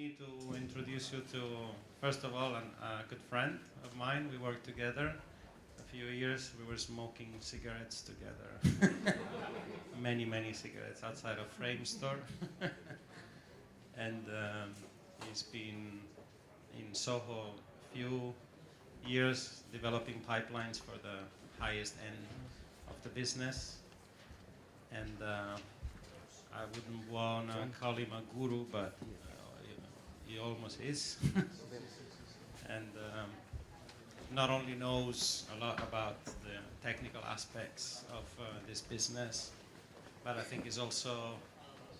me to introduce you to, first of all, a good friend of mine. We worked together a few years. We were smoking cigarettes together. Many, many cigarettes outside of Frame Store. And he's been in Soho a few years developing pipelines for the highest end of the business. And I wouldn't want to call him a guru, but he almost is. And not only knows a lot about the technical aspects of this business, but I think he's also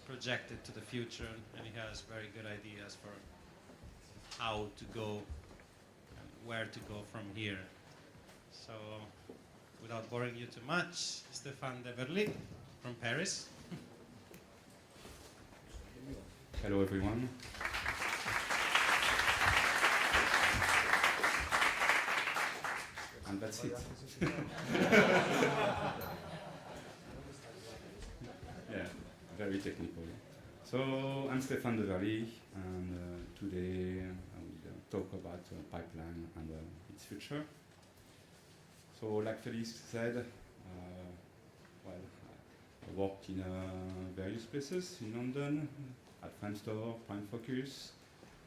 projected to the future, and he has very good ideas for how to go and where to go from here. So, without boring you too much, Stéphane Deverly from Paris. Hello everyone. And that's it. Yeah, very technical. So I'm Stéphane Deverly, and today I will talk about pipeline and its future. So like Felix said, I worked in various places in London, at Frame Store, Prime Focus.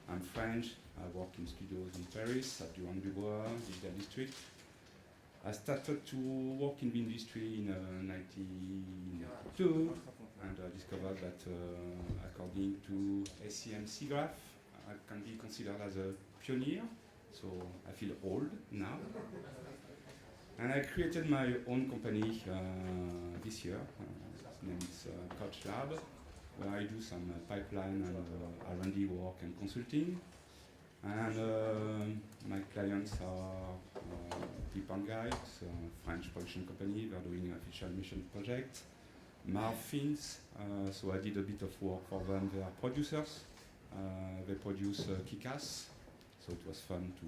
I'm French. I work in studios in Paris, at Durand-Dubois, Digital District. I started to work in the industry in 1992, and I discovered that according to SEM SIGGRAPH, I can be considered as a pioneer, so I feel old now. And I created my own company this year. Its name is Coach Lab, where I do some pipeline and R&D work and consulting. And my clients are Deep and Guy, it's a French production company. They're doing a feature animation project. Marfins, so I did a bit of work for them. They are producers. They produce Kick-Ass, so it was fun to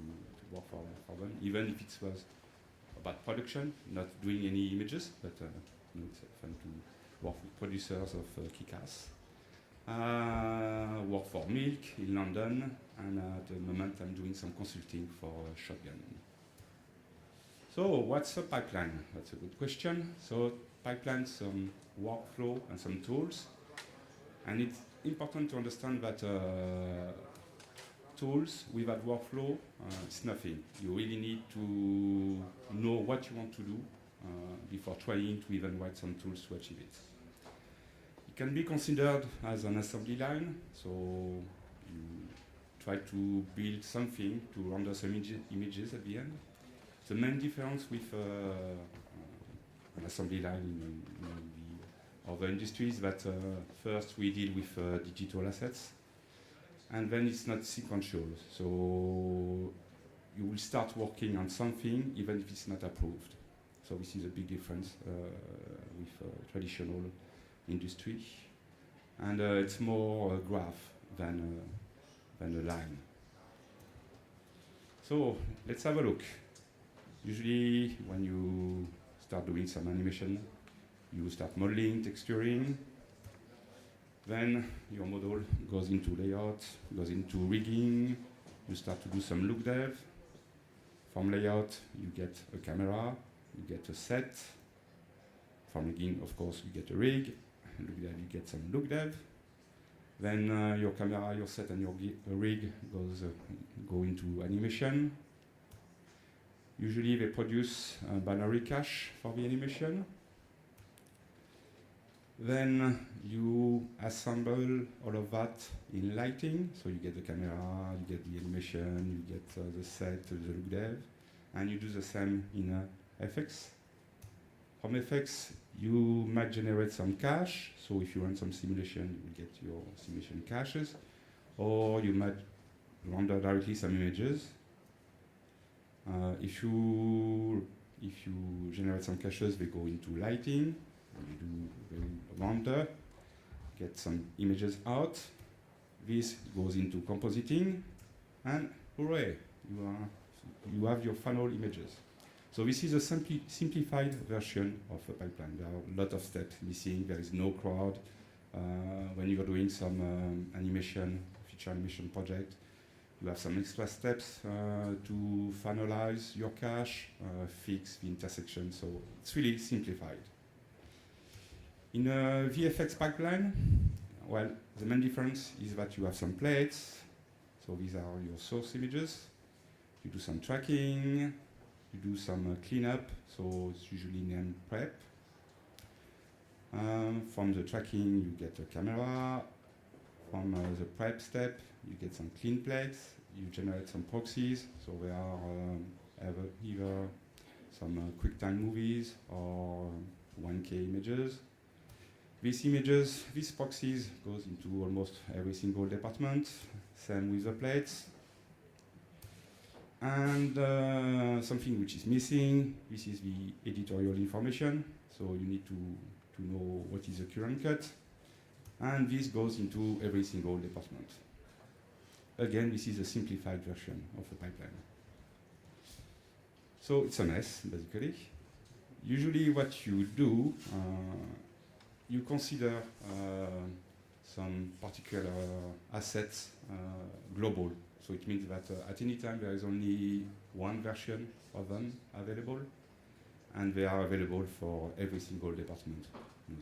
work for them, even if it was about production, not doing any images, but it's fun to work with producers of Kick-Ass. Work for Milk in London, and at the moment I'm doing some consulting for Shotgun. So what's a pipeline? That's a good question. So pipeline, some workflow and some tools. And it's important to understand that tools without workflow, it's nothing. You really need to know what you want to do before trying to even write some tools to achieve it. It can be considered as an assembly line, so you try to build something to render some images at the end. The main difference with an assembly line in the other industries is that first we deal with digital assets, and then it's not sequential. So you will start working on something even if it's not approved. So this is a big difference with traditional industry. And it's more a graph than a line. So let's have a look. Usually when you start doing some animation, you start modeling, texturing. Then your model goes into layout, goes into rigging. You start to do some look dev. From layout, you get a camera, you get a set. From rigging, of course, you get a rig. Look dev, you get some look dev. Then your camera, your set, and your rig go into animation. Usually they produce a binary cache for the animation. Then you assemble all of that in lighting. So you get the camera, you get the animation, you get the set, the look dev, and you do the same in FX. From FX, you might generate some cache. So if you run some simulation, you will get your simulation caches. Or you might render directly some images. If you generate some caches, they go into lighting. You do render, get some images out. This goes into compositing, and hooray, you have your final images. So this is a simplified version of a pipeline. There are a lot of steps missing. There is no crowd. When you are doing some animation, feature animation project. You have some extra steps to finalize your cache, fix the intersection, so it's really simplified. In a VFX pipeline, well, the main difference is that you have some plates, so these are your source images. You do some tracking, you do some cleanup, so it's usually named prep. From the tracking, you get a camera. From the prep step, you get some clean plates. You generate some proxies, so there are either some QuickTime movies or 1K images. These proxies goes into almost every single department. Same with the plates. And something which is missing, this is the editorial information. So you need to know what is the current cut. And this goes into every single department. Again, this is a simplified version of the pipeline. So it's a mess, basically. Usually what you do, you consider some particular assets global. So it means that at any time there is only one version of them available, and they are available for every single department. You know,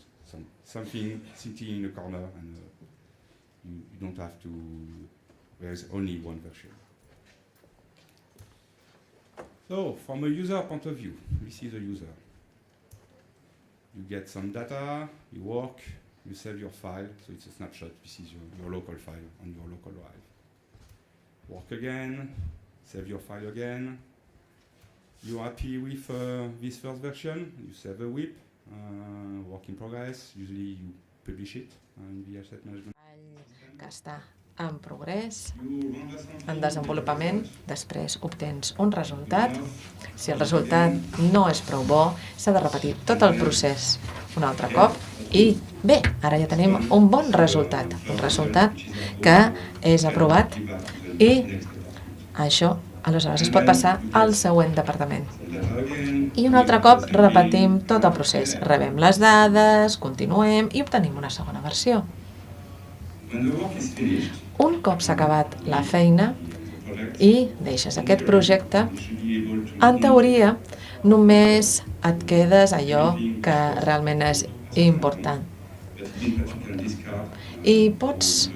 something sitting in a corner, and you don't have to, there is only one version. So from a user point of view, this is a user. You get some data, you work, you save your file, so it's a snapshot. This is your local file on your local drive. Work again, save your file again. You're happy with this first version, you save a WIP, work in progress, usually you publish it in the asset management. Que està en progrés, en desenvolupament, després obtens un resultat. Si el resultat no és prou bo, s'ha de repetir tot el procés un altre cop i bé, ara ja tenim un bon resultat, un resultat que és aprovat i això aleshores es pot passar al següent departament. I un altre cop repetim tot el procés, rebem les dades, continuem i obtenim una segona versió. Un cop s'ha acabat la feina i deixes aquest projecte, en teoria només et quedes allò que realment és important. I pots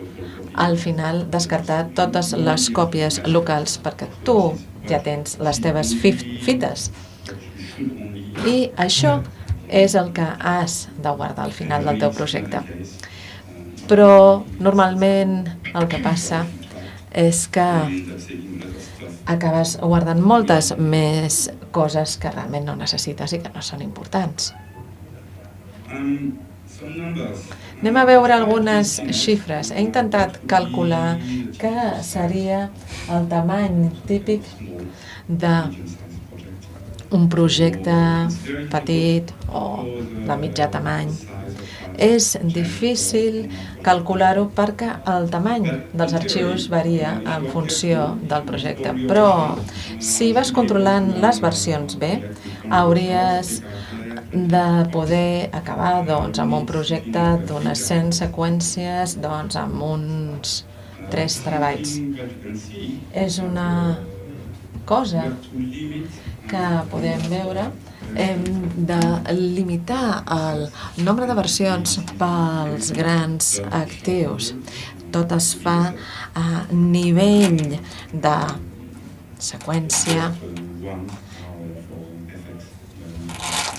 al final descartar totes les còpies locals perquè tu ja tens les teves fites. I això és el que has de guardar al final del teu projecte. Però normalment el que passa és que acabes guardant moltes més coses que realment no necessites i que no són importants. Anem a veure algunes xifres. He intentat calcular què seria el tamany típic d'un projecte petit o de mitjà tamany. És difícil calcular-ho perquè el tamany dels arxius varia en funció del projecte, però si vas controlant les versions bé, hauries de poder acabar amb un projecte d'unes 100 seqüències amb uns 3 treballs. És una cosa que podem veure. Hem de limitar el nombre de versions pels grans actius. Tot es fa a nivell de seqüència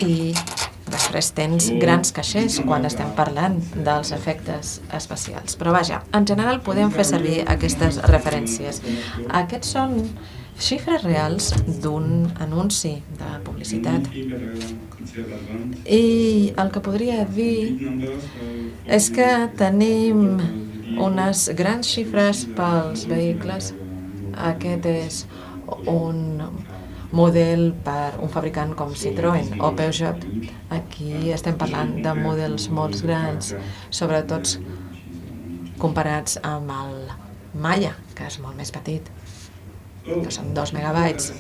i després tens grans caixers quan estem parlant dels efectes especials. Però vaja, en general podem fer servir aquestes referències. Aquests són xifres reals d'un anunci de publicitat. I el que podria dir és que tenim unes grans xifres pels vehicles. Aquest és un model per un fabricant com Citroën o Peugeot. Aquí estem parlant de models molt grans, sobretot comparats amb el Maya, que és molt més petit. que són 2 megabytes.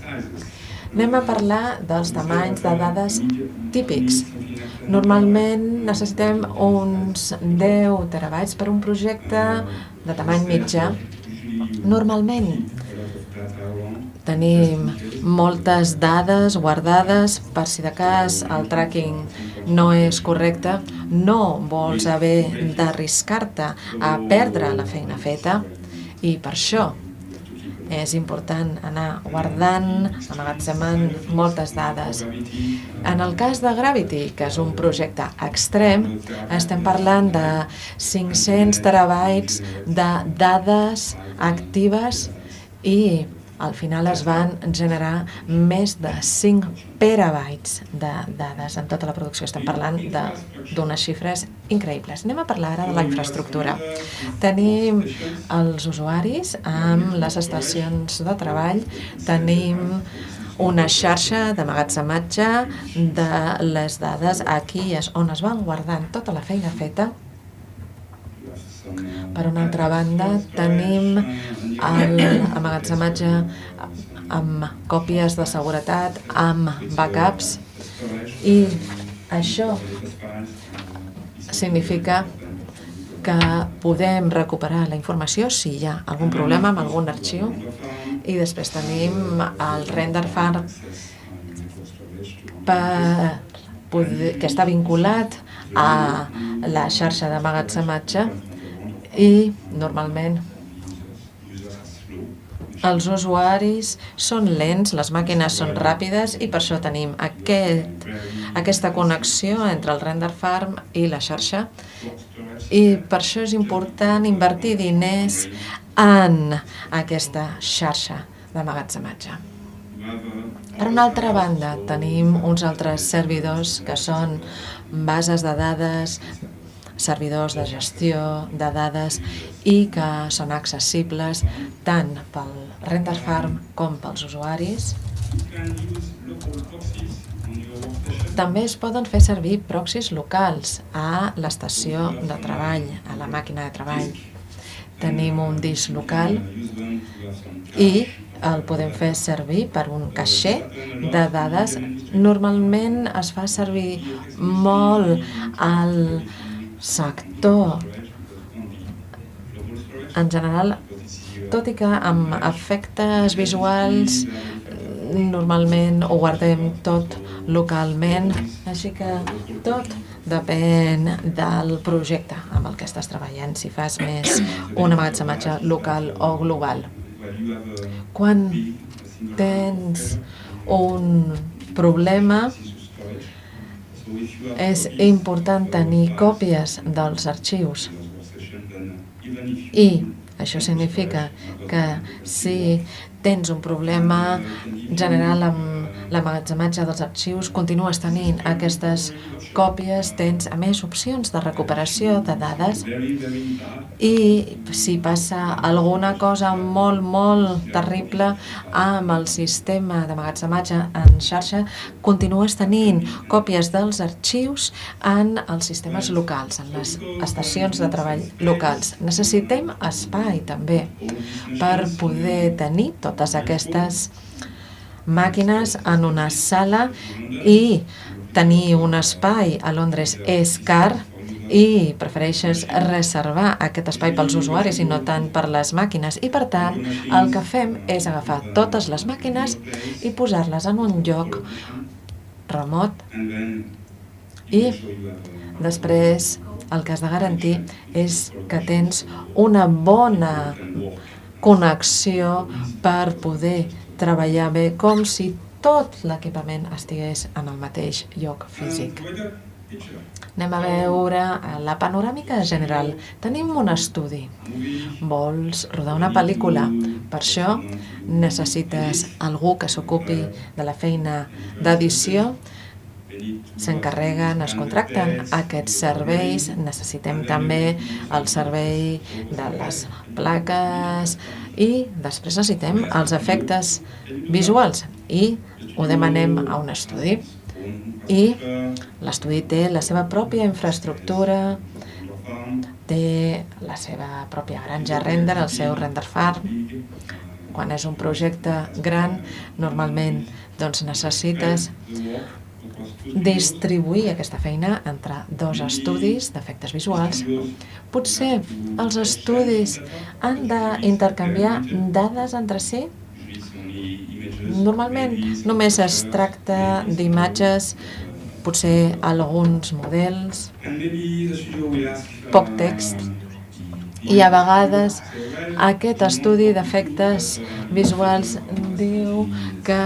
Anem a parlar dels tamanys de dades típics. Normalment necessitem uns 10 terabytes per un projecte de tamany mitjà. Normalment tenim moltes dades guardades per si de cas el tracking no és correcte. No vols haver d'arriscar-te a perdre la feina feta i per això és important anar guardant, emmagatzemant moltes dades. En el cas de Gravity, que és un projecte extrem, estem parlant de 500 terabytes de dades actives i al final es van generar més de 5 petabytes de dades en tota la producció. Estem parlant d'unes xifres increïbles. Anem a parlar ara de la infraestructura. Tenim els usuaris amb les estacions de treball, tenim una xarxa d'emmagatzematge de les dades. Aquí és on es van guardant tota la feina feta. Per una altra banda, tenim l'emmagatzematge amb còpies de seguretat, amb backups, i això significa que podem recuperar la informació si hi ha algun problema amb algun arxiu, i després tenim el render farm que està vinculat a la xarxa d'emmagatzematge. I normalment els usuaris són lents, les màquines són ràpides i per això tenim aquesta connexió entre el render farm i la xarxa, i per això és important invertir diners en aquesta xarxa d'emmagatzematge. Per una altra banda, tenim uns altres servidors que són bases de dades, servidors de gestió de dades i que són accessibles tant pel render farm com pels usuaris. També es poden fer servir proxys locals a l'estació de treball, a la màquina de treball. Tenim un disc local i el podem fer servir per un caixer de dades. Normalment es fa servir molt al sector en general, tot i que amb efectes visuals normalment ho guardem tot localment, així que tot depèn del projecte amb el que estàs treballant, si fas més un emmagatzematge local o global. Quan tens un problema, és important tenir còpies dels arxius i això significa que si tens un problema general amb l'emmagatzematge dels arxius, continues tenint aquestes còpies, tens a més opcions de recuperació de dades i si passa alguna cosa molt terrible amb el sistema d'emmagatzematge en xarxa, continues tenint còpies dels arxius en els sistemes locals, en les estacions de treball locals. Necessitem espai també per poder tenir totes aquestes màquines en una sala i tenir un espai a Londres és car i prefereixes reservar aquest espai pels usuaris i no tant per les màquines. I per tant, el que fem és agafar totes les màquines i posar-les en un lloc remot i després el que has de garantir és que tens una bona connexió per poder treballar bé com si tot l'equipament estigués en el mateix lloc físic. Anem a veure la panoràmica general. Tenim un estudi. Vols rodar una pel·lícula. Per això necessites algú que s'ocupi de la feina d'edició. S'encarreguen, es contracten aquests serveis. Necessitem també el servei de les plaques i després necessitem els efectes visuals i ho demanem a un estudi. I l'estudi té la seva pròpia infraestructura, té la seva pròpia granja render, el seu render farm, quan és un projecte gran, normalment doncs, necessites distribuir aquesta feina entre 2 estudis d'efectes visuals. Potser els estudis han d'intercanviar dades entre si. Normalment només es tracta d'imatges, potser alguns models, poc text, i a vegades aquest estudi d'efectes visuals diu que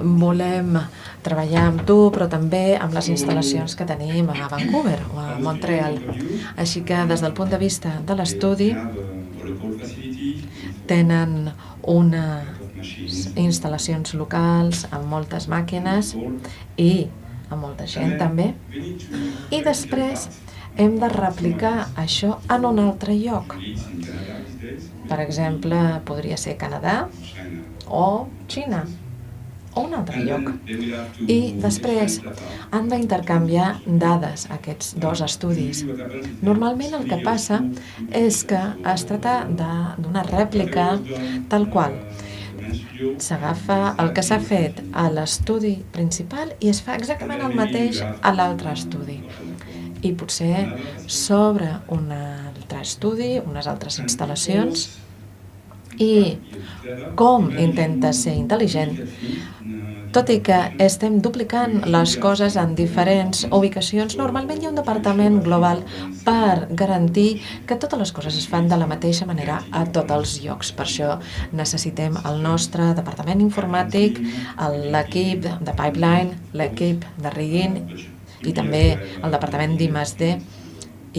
volem treballar amb tu, però també amb les instal·lacions que tenim a Vancouver o a Montreal. Així que des del punt de vista de l'estudi tenen unes instal·lacions locals amb moltes màquines i amb molta gent també, i després hem de replicar això en un altre lloc. Per exemple, podria ser Canadà o Xina o un altre lloc. I després han d'intercanviar dades aquests 2 estudis. Normalment el que passa és que es tracta d'una rèplica tal qual. S'agafa el que s'ha fet a l'estudi principal i es fa exactament el mateix a l'altre estudi. I potser s'obre un altre estudi, unes altres instal·lacions, i com intenta ser intel·ligent, tot i que estem duplicant les coses en diferents ubicacions, normalment hi ha un departament global per garantir que totes les coses es fan de la mateixa manera a tots els llocs. Per això necessitem el nostre departament informàtic, l'equip de pipeline, l'equip de rigging i també el departament d'I+D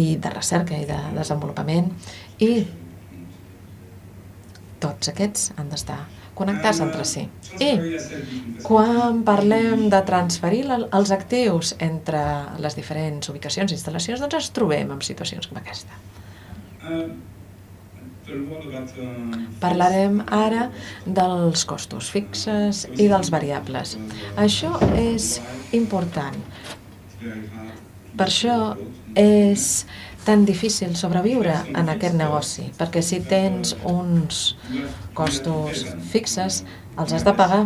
i de recerca i de desenvolupament, i tots aquests han d'estar connectats entre si. I quan parlem de transferir els actius entre les diferents ubicacions i instal·lacions, doncs ens trobem en situacions com aquesta. Parlarem ara dels costos fixes i dels variables. Això és important. Per això és tan difícil sobreviure en aquest negoci, perquè si tens uns costos fixes, els has de pagar.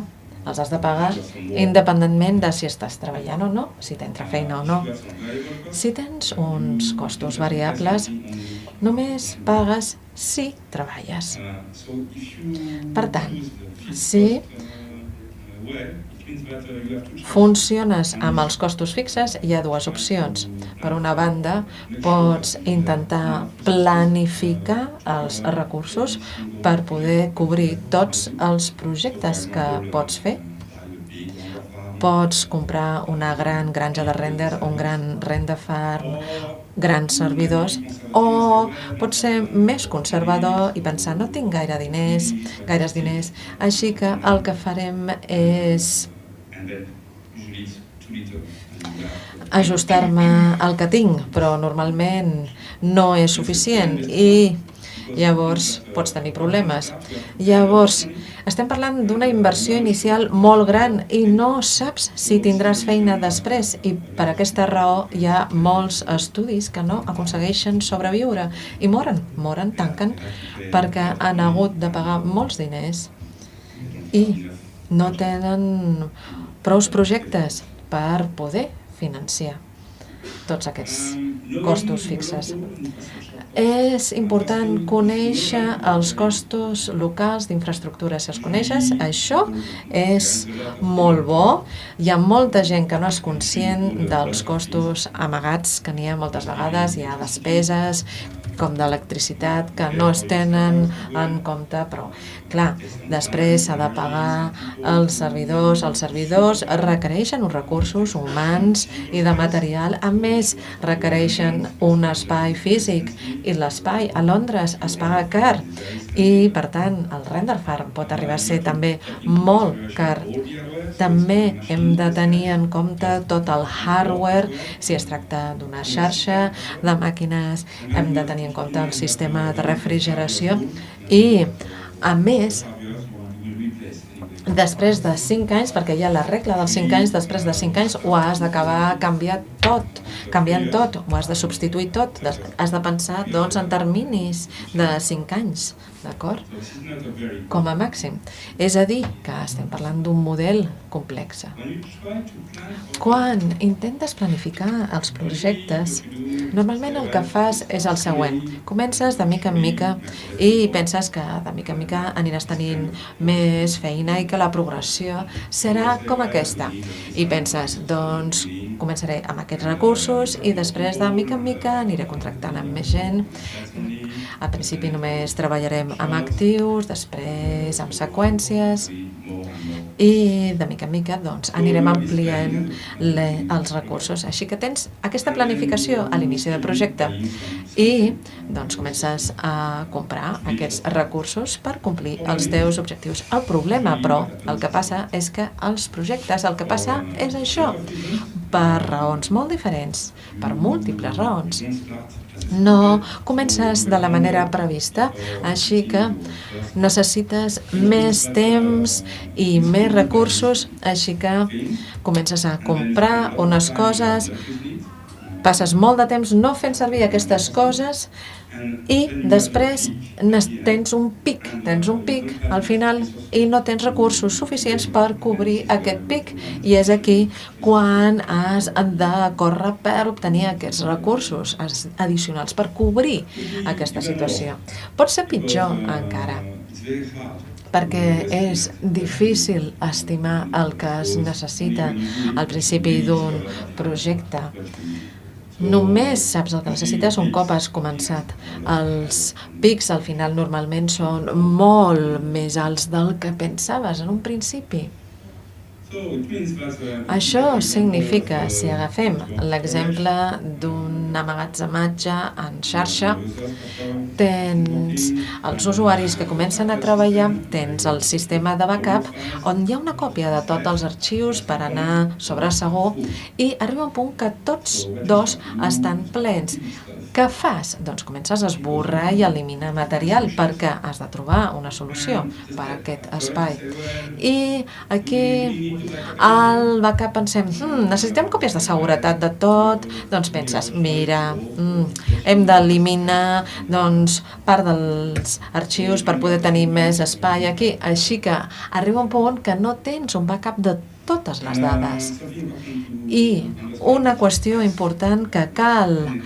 Els has de pagar independentment de si estàs treballant o no, si t'entra feina o no. Si tens uns costos variables, només pagues si treballes. Per tant, si funciones amb els costos fixes, hi ha 2 opcions. Per una banda, pots intentar planificar els recursos per poder cobrir tots els projectes que pots fer. Pots comprar una gran granja de render, un gran render farm, grans servidors, o pots ser més conservador i pensar no tinc gaires diners, així que el que farem és ajustar-me al que tinc, però normalment no és suficient i llavors pots tenir problemes. Llavors, estem parlant d'una inversió inicial molt gran i no saps si tindràs feina després, i per aquesta raó hi ha molts estudis que no aconsegueixen sobreviure i moren, tanquen, perquè han hagut de pagar molts diners i no tenen prous projectes per poder financiar tots aquests costos fixes. És important conèixer els costos locals d'infraestructura. Si els coneixes, això és molt bo. Hi ha molta gent que no és conscient dels costos amagats que n'hi ha moltes vegades. Hi ha despeses com d'electricitat que no es tenen en compte, però clar, després s'ha de pagar els servidors. Els servidors requereixen uns recursos humans i de material. A més, requereixen un espai físic i l'espai a Londres es paga car i, per tant, el render farm pot arribar a ser també molt car. També hem de tenir en compte tot el hardware, si es tracta d'una xarxa de màquines, hem de tenir en compte el sistema de refrigeració i, a més, després de 5 anys, perquè hi ha la regla dels 5 anys, després de 5 anys ho has d'acabar canviant tot, ho has de substituir tot, has de pensar doncs en terminis de 5 anys, d'acord? Com a màxim. És a dir, que estem parlant d'un model complex. Quan intentes planificar els projectes, normalment el que fas és el següent. Comences de mica en mica i penses que de mica en mica aniràs tenint més feina i que la progressió serà com aquesta. I penses, doncs, començaré amb aquests recursos i després de mica en mica aniré contractant amb més gent. Al principi només treballarem amb actius, després amb seqüències i de mica en mica doncs, anirem ampliant els recursos. Així que tens aquesta planificació a l'inici del projecte i doncs, comences a comprar aquests recursos per complir els teus objectius. El problema, però, el que passa és que els projectes, el que passa és això, per raons molt diferents, per múltiples raons. No comences de la manera prevista, així que necessites més temps i més recursos, així que comences a comprar unes coses, passes molt de temps no fent servir aquestes coses i després tens un pic al final i no tens recursos suficients per cobrir aquest pic i és aquí quan has de córrer per obtenir aquests recursos addicionals per cobrir aquesta situació. Pot ser pitjor encara, perquè és difícil estimar el que es necessita al principi d'un projecte. Només saps el que necessites un cop has començat. Els pics al final normalment són molt més alts del que pensaves en un principi. Això significa, si agafem l'exemple d'un emmagatzematge en xarxa, tens els usuaris que comencen a treballar, tens el sistema de backup on hi ha una còpia de tots els arxius per anar sobre segur i arriba un punt que tots dos estan plens. Què fas? Doncs comences a esborrar i eliminar material perquè has de trobar una solució per a aquest espai. I aquí al backup pensem, necessitem còpies de seguretat de tot, doncs penses, mira, hem d'eliminar part dels arxius per poder tenir més espai aquí, així que arriba un punt que no tens un backup de totes les dades. I una qüestió important que cal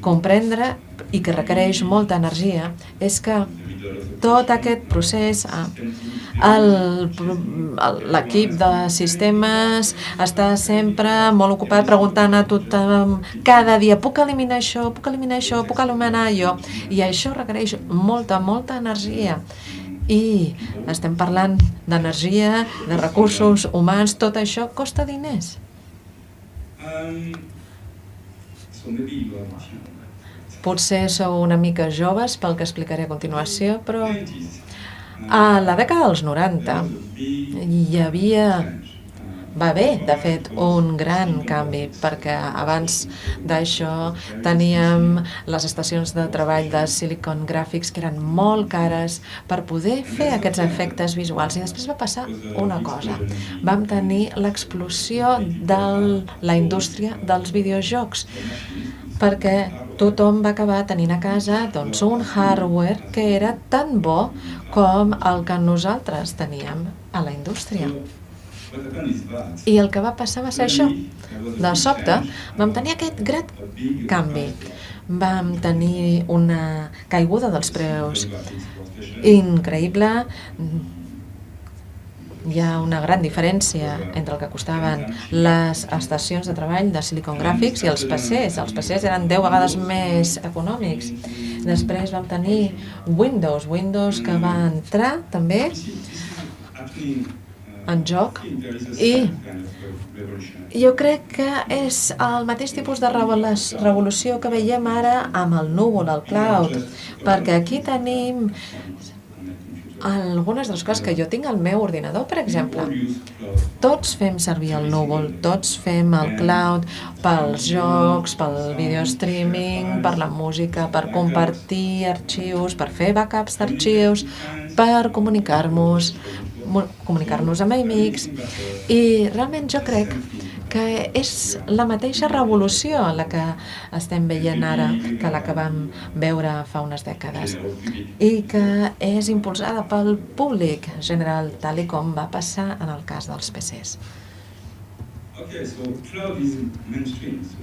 comprendre i que requereix molta energia és que tot aquest procés, l'equip de sistemes està sempre molt ocupat preguntant a tothom cada dia, puc eliminar això, puc eliminar això, puc eliminar allò, i això requereix molta energia. I estem parlant d'energia, de recursos humans, tot això costa diners. Potser sou una mica joves pel que explicaré a continuació, però a la dècada dels 90 va haver, de fet, un gran canvi, perquè abans d'això teníem les estacions de treball de Silicon Graphics que eren molt cares per poder fer aquests efectes visuals. I després va passar una cosa. Vam tenir l'explosió de la indústria dels videojocs, perquè tothom va acabar tenint a casa un hardware que era tan bo com el que nosaltres teníem a la indústria. I el que va passar va ser això. De sobte vam tenir aquest gran canvi. Vam tenir una caiguda dels preus increïble. Hi ha una gran diferència entre el que costaven les estacions de treball de Silicon Graphics i els PCs. Els PCs eren 10 vegades més econòmics. Després vam tenir Windows que va entrar també en joc i jo crec que és el mateix tipus de revolució que veiem ara amb el núvol, el cloud, perquè aquí tenim algunes de les coses que jo tinc al meu ordinador, per exemple. Tots fem servir el núvol, tots fem el cloud pels jocs, pel video streaming, per la música, per compartir arxius, per fer backups d'arxius, per comunicar-nos amb amics. I realment jo crec que és la mateixa revolució la que estem veient ara que la que vam veure fa unes dècades i que és impulsada pel públic general, tal i com va passar en el cas dels PCs.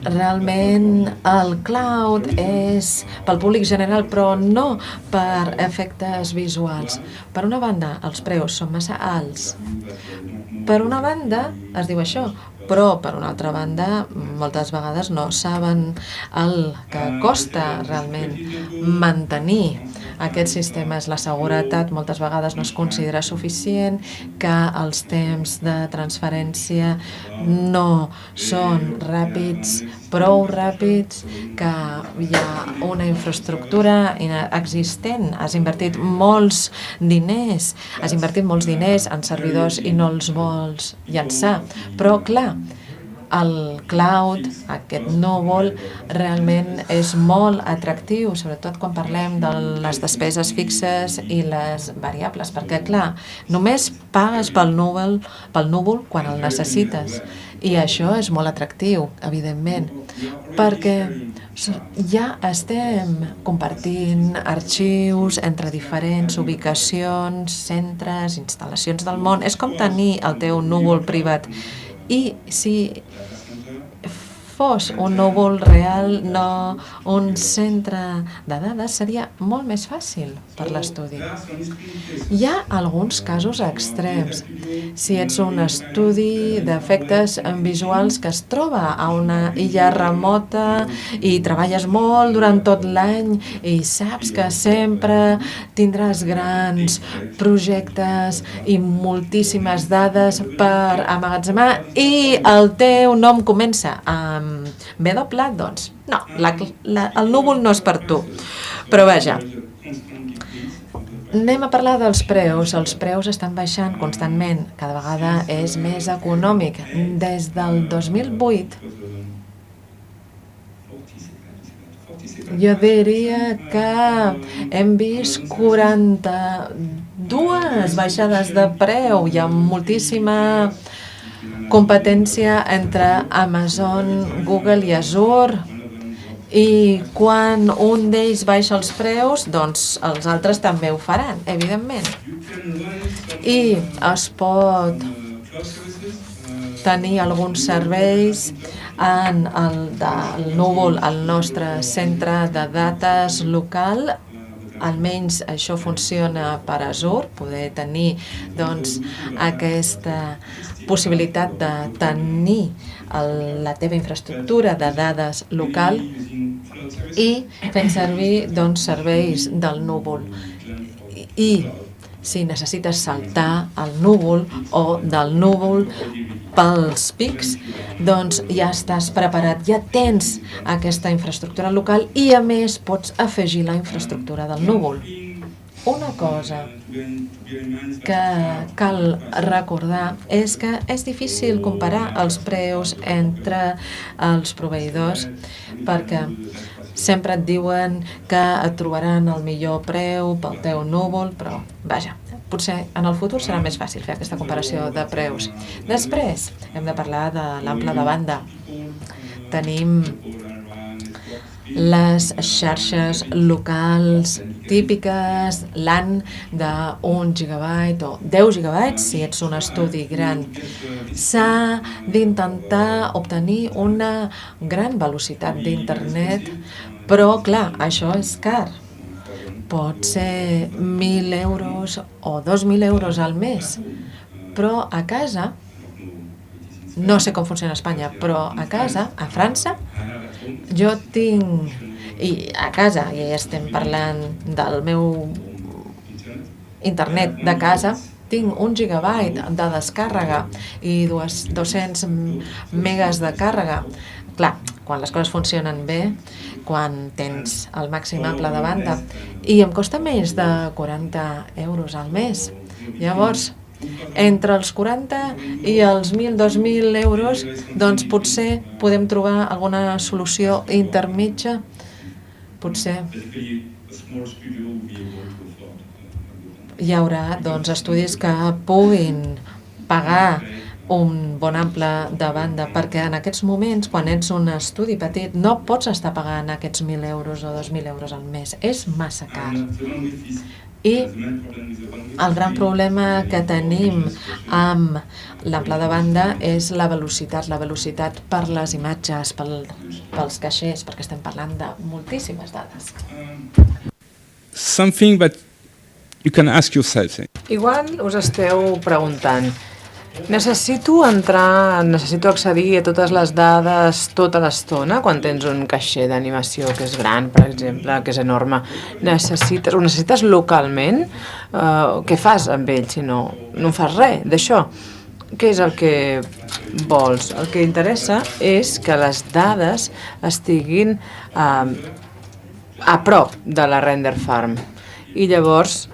Realment el cloud és pel públic general, però no per efectes visuals. Per una banda, els preus són massa alts. Per una banda, es diu això, però per una altra banda, moltes vegades no saben el que costa realment mantenir aquests sistemes. La seguretat moltes vegades no es considera suficient, que els temps de transferència no són ràpids, prou ràpids, que hi ha una infraestructura existent. Has invertit molts diners en servidors i no els vols llançar. Però, clar, el cloud, aquest núvol, realment és molt atractiu, sobretot quan parlem de les despeses fixes i les variables, perquè, clar, només pagues pel núvol quan el necessites. I això és molt atractiu, evidentment, perquè ja estem compartint arxius entre diferents ubicacions, centres, instal·lacions del món. És com tenir el teu núvol privat. I si fos un núvol real, no un centre de dades, seria molt més fàcil per l'estudi. Hi ha alguns casos extrems. Si ets un estudi d'efectes visuals que es troba a una illa remota i treballes molt durant tot l'any i saps que sempre tindràs grans projectes i moltíssimes dades per emmagatzemar i el teu nom comença amb W, doncs no, el núvol no és per tu. Però vaja, anem a parlar dels preus. Els preus estan baixant constantment, cada vegada és més econòmic. Des del 2008, jo diria que hem vist 42 baixades de preu. Hi ha moltíssima competència entre Amazon, Google i Azure, i quan un d'ells baixa els preus, doncs els altres també ho faran, evidentment. I es pot tenir alguns serveis en el núvol, el nostre centre de dades local. Almenys això funciona per Azure, poder tenir doncs, aquesta possibilitat de tenir la teva infraestructura de dades local i fent servir doncs, serveis del núvol. I si necessites saltar el núvol o del núvol pels pics, doncs ja estàs preparat, ja tens aquesta infraestructura local i a més pots afegir la infraestructura del núvol. Una cosa que cal recordar és que és difícil comparar els preus entre els proveïdors perquè sempre et diuen que et trobaran el millor preu pel teu núvol, però vaja, potser en el futur serà més fàcil fer aquesta comparació de preus. Després hem de parlar de l'ample de banda. Tenim les xarxes locals típiques, LAN d'1 gigabyte o 10 gigabytes si ets un estudi gran. S'ha d'intentar obtenir una gran velocitat d'internet, però clar, això és car. Pot ser 1.000 euros o 2.000 euros al mes, però a casa, no sé com funciona a Espanya, però a casa, a França, jo tinc, i a casa, i estem parlant del meu internet de casa, tinc 1 gigabyte de descàrrega i 200 megas de càrrega. Clar, quan les coses funcionen bé, quan tens el màxim ample de banda, i em costa menys de 40 euros al mes. Llavors, entre els 40 i els 1.000, 2.000 euros, doncs potser podem trobar alguna solució intermitja. Potser hi haurà doncs, estudis que puguin pagar un bon ample de banda, perquè en aquests moments, quan ets un estudi petit, no pots estar pagant aquests 1.000 euros o 2.000 euros al mes. És massa car. I el gran problema que tenim amb l'ample de banda és la velocitat per les imatges, pels caixers, perquè estem parlant de moltíssimes dades. Something that you can ask yourself. Igual us esteu preguntant, necessito accedir a totes les dades tota l'estona quan tens un caixer d'animació que és gran, per exemple, que és enorme. Ho necessites localment? Què fas amb ell si no fas res d'això? Què és el que vols? El que interessa és que les dades estiguin a prop de la render farm i llavors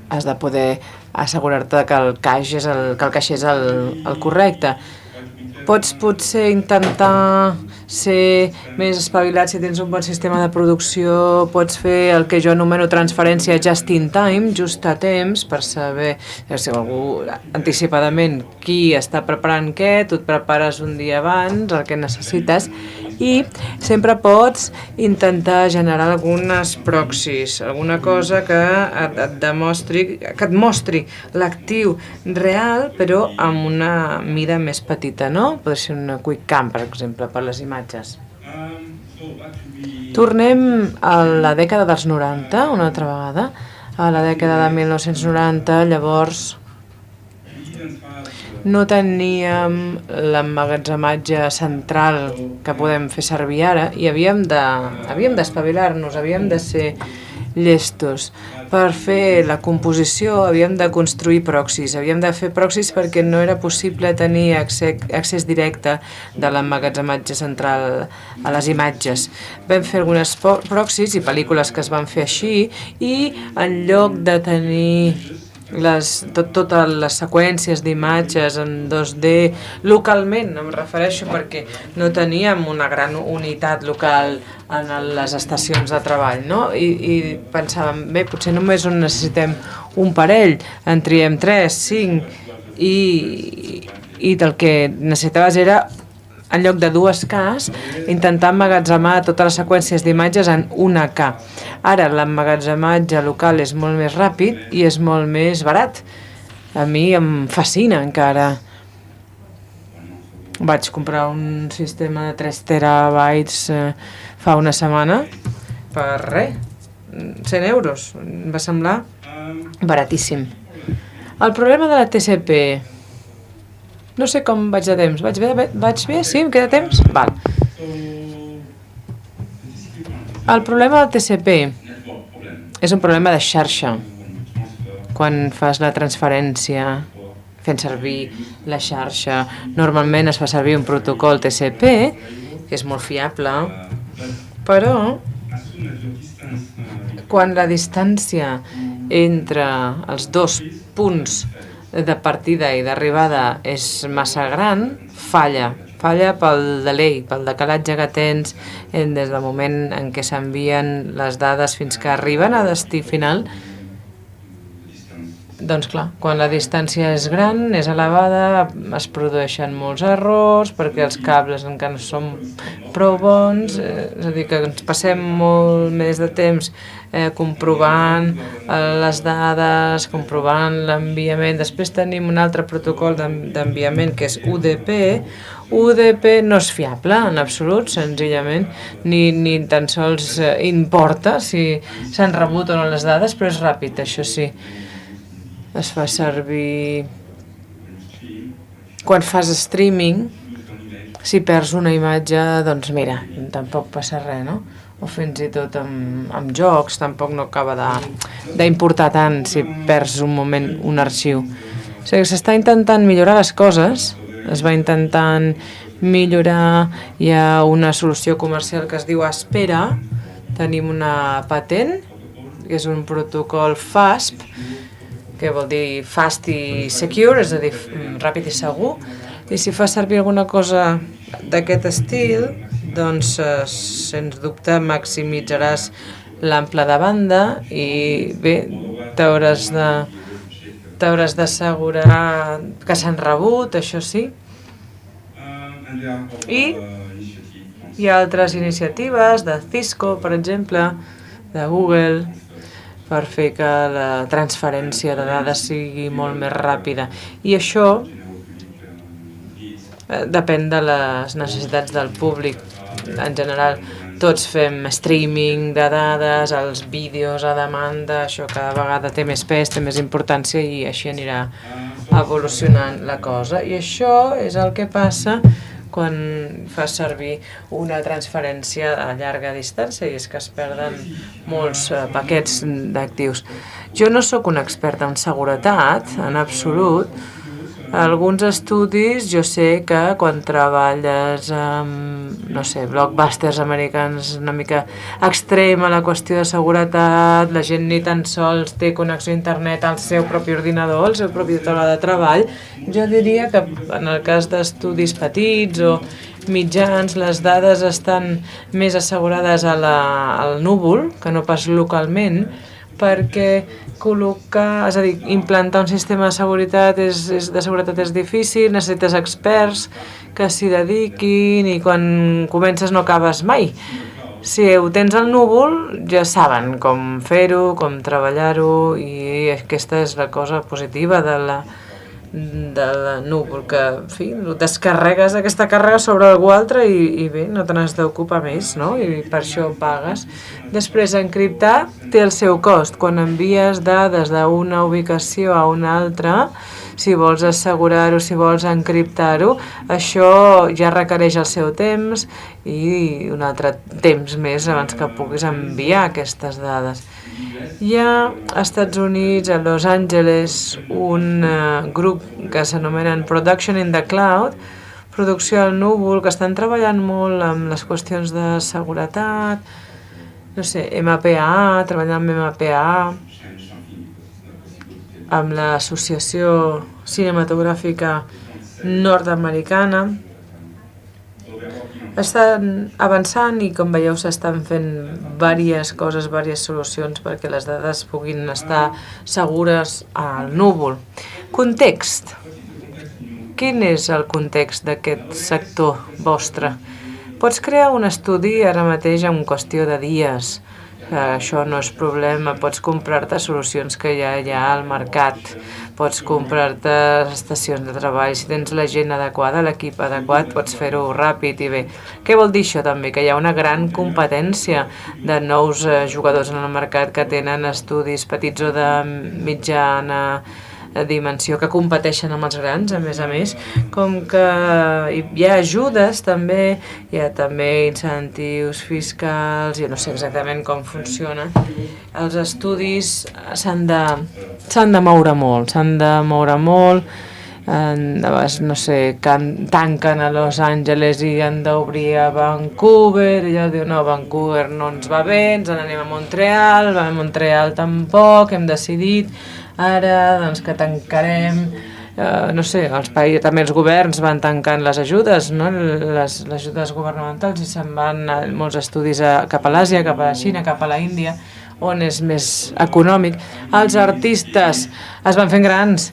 has de poder assegurar-te que el caix és el correcte. Pots potser intentar ser més espavilat si tens un bon sistema de producció, pots fer el que jo anomeno transferència just in time, just a temps, per saber si algú anticipadament qui està preparant què, tu et prepares un dia abans el que necessites i sempre pots intentar generar algunes proxies, alguna cosa que et mostri l'actiu real però amb una mida més petita, no? Pot ser una QuickCam, per exemple, per les imatges. Tornem a la dècada dels 90, una altra vegada. A la dècada de 1990, llavors no teníem l'emmagatzematge central que podem fer servir ara i havíem d'espavilar-nos, havíem de ser llestos. Per fer la composició havíem de construir proxys, havíem de fer proxys perquè no era possible tenir accés directe de l'emmagatzematge central a les imatges. Vam fer algunes proxys i pel·lícules que es van fer així i en lloc de tenir totes les seqüències d'imatges en 2D localment, em refereixo perquè no teníem una gran unitat local en les estacions de treball, no? I pensàvem, bé, potser només necessitem un parell, en triem 3, 5 i del que necessitaves era en lloc de 2Ks, intentar emmagatzemar totes les seqüències d'imatges en 1K. Ara l'emmagatzematge local és molt més ràpid i és molt més barat. A mi em fascina encara. Vaig comprar un sistema de 3 terabytes fa una setmana per res, 100 euros. Em va semblar baratíssim. El problema de la TCP... No sé com vaig de temps. Vaig bé? Sí? Em queda temps? Val. El problema del TCP és un problema de xarxa. Quan fas la transferència fent servir la xarxa, normalment es fa servir un protocol TCP, que és molt fiable, però quan la distància entre els dos punts de partida i d'arribada és massa gran, falla pel delay, pel decalatge que tens des del moment en què s'envien les dades fins que arriben a destí final. Doncs clar, quan la distància és gran, és elevada, es produeixen molts errors perquè els cables encara no són prou bons, és a dir, que ens passem molt més de temps comprovant les dades, comprovant l'enviament. Després tenim un altre protocol d'enviament que és UDP. UDP no és fiable en absolut, senzillament, ni tan sols importa si s'han rebut o no les dades, però és ràpid, això sí. Es fa servir quan fas streaming, si perds una imatge, doncs mira, tampoc passa res, no? O fins i tot amb jocs, tampoc no acaba d'importar tant si perds un moment un arxiu. O sigui, s'està intentant millorar les coses, es va intentant millorar, hi ha una solució comercial que es diu Aspera, tenim una patent, que és un protocol FASP, que vol dir fast i secure, és a dir, ràpid i segur, i si fas servir alguna cosa d'aquest estil, doncs, sens dubte, maximitzaràs l'ample de banda i bé, t'hauràs de t'hauràs d'assegurar que s'han rebut, això sí. I hi ha altres iniciatives de Cisco, per exemple, de Google, per fer que la transferència de dades sigui molt més ràpida. I això depèn de les necessitats del públic. En general, tots fem streaming de dades, els vídeos a demanda, això cada vegada té més pes, té més importància i així anirà evolucionant la cosa. I això és el que passa quan fas servir una transferència a llarga distància i és que es perden molts paquets d'actius. Jo no sóc un expert en seguretat, en absolut. Alguns estudis, jo sé que quan treballes amb, no sé, blockbusters americans una mica extrema la qüestió de seguretat, la gent ni tan sols té connexió a internet al seu propi ordinador, al seu propi taula de treball, jo diria que en el cas d'estudis petits o mitjans, les dades estan més assegurades al núvol que no pas localment, perquè col·locar, és a dir, implantar un sistema de seguretat és difícil, necessites experts que s'hi dediquin i quan comences no acabes mai. Si ho tens al núvol ja saben com fer-ho, com treballar-ho i aquesta és la cosa positiva del núvol, que en fi, descarregues aquesta càrrega sobre algú altre i bé, no te n'has d'ocupar més, no? I per això pagues. Després, encriptar té el seu cost. Quan envies dades d'una ubicació a una altra, si vols assegurar-ho, si vols encriptar-ho, això ja requereix el seu temps i un altre temps més abans que puguis enviar aquestes dades. Hi ha als Estats Units, a Los Angeles, un grup que s'anomenen Production in the Cloud, producció al núvol, que estan treballant molt amb les qüestions de seguretat, no sé, MPA, treballant amb MPA, amb l'Associació Cinematogràfica Nord-Americana. Estan avançant i, com veieu, s'estan fent diverses coses, diverses solucions perquè les dades puguin estar segures al núvol. Context. Quin és el context d'aquest sector vostre? Pots crear un estudi ara mateix en qüestió de dies. Això no és problema. Pots comprar-te solucions que ja hi ha al mercat. Pots comprar-te estacions de treball. Si tens la gent adequada, l'equip adequat, pots fer-ho ràpid i bé. Què vol dir això també? Que hi ha una gran competència de nous jugadors en el mercat que tenen estudis petits o de mitjana dimensió que competeixen amb els grans, a més, com que hi ha ajudes també, hi ha també incentius fiscals, jo no sé exactament com funciona. Els estudis s'han de moure molt, no sé, tanquen a Los Angeles i han d'obrir a Vancouver, i ella diu, no, Vancouver no ens va bé, ens n'anem a Montreal, a Montreal tampoc, hem decidit ara doncs, que tancarem, no sé, també els governs van tancant les ajudes, no? les ajudes governamentals i se'n van molts estudis cap a l'Àsia, cap a la Xina, cap a la Índia, on és més econòmic. Els artistes es van fent grans,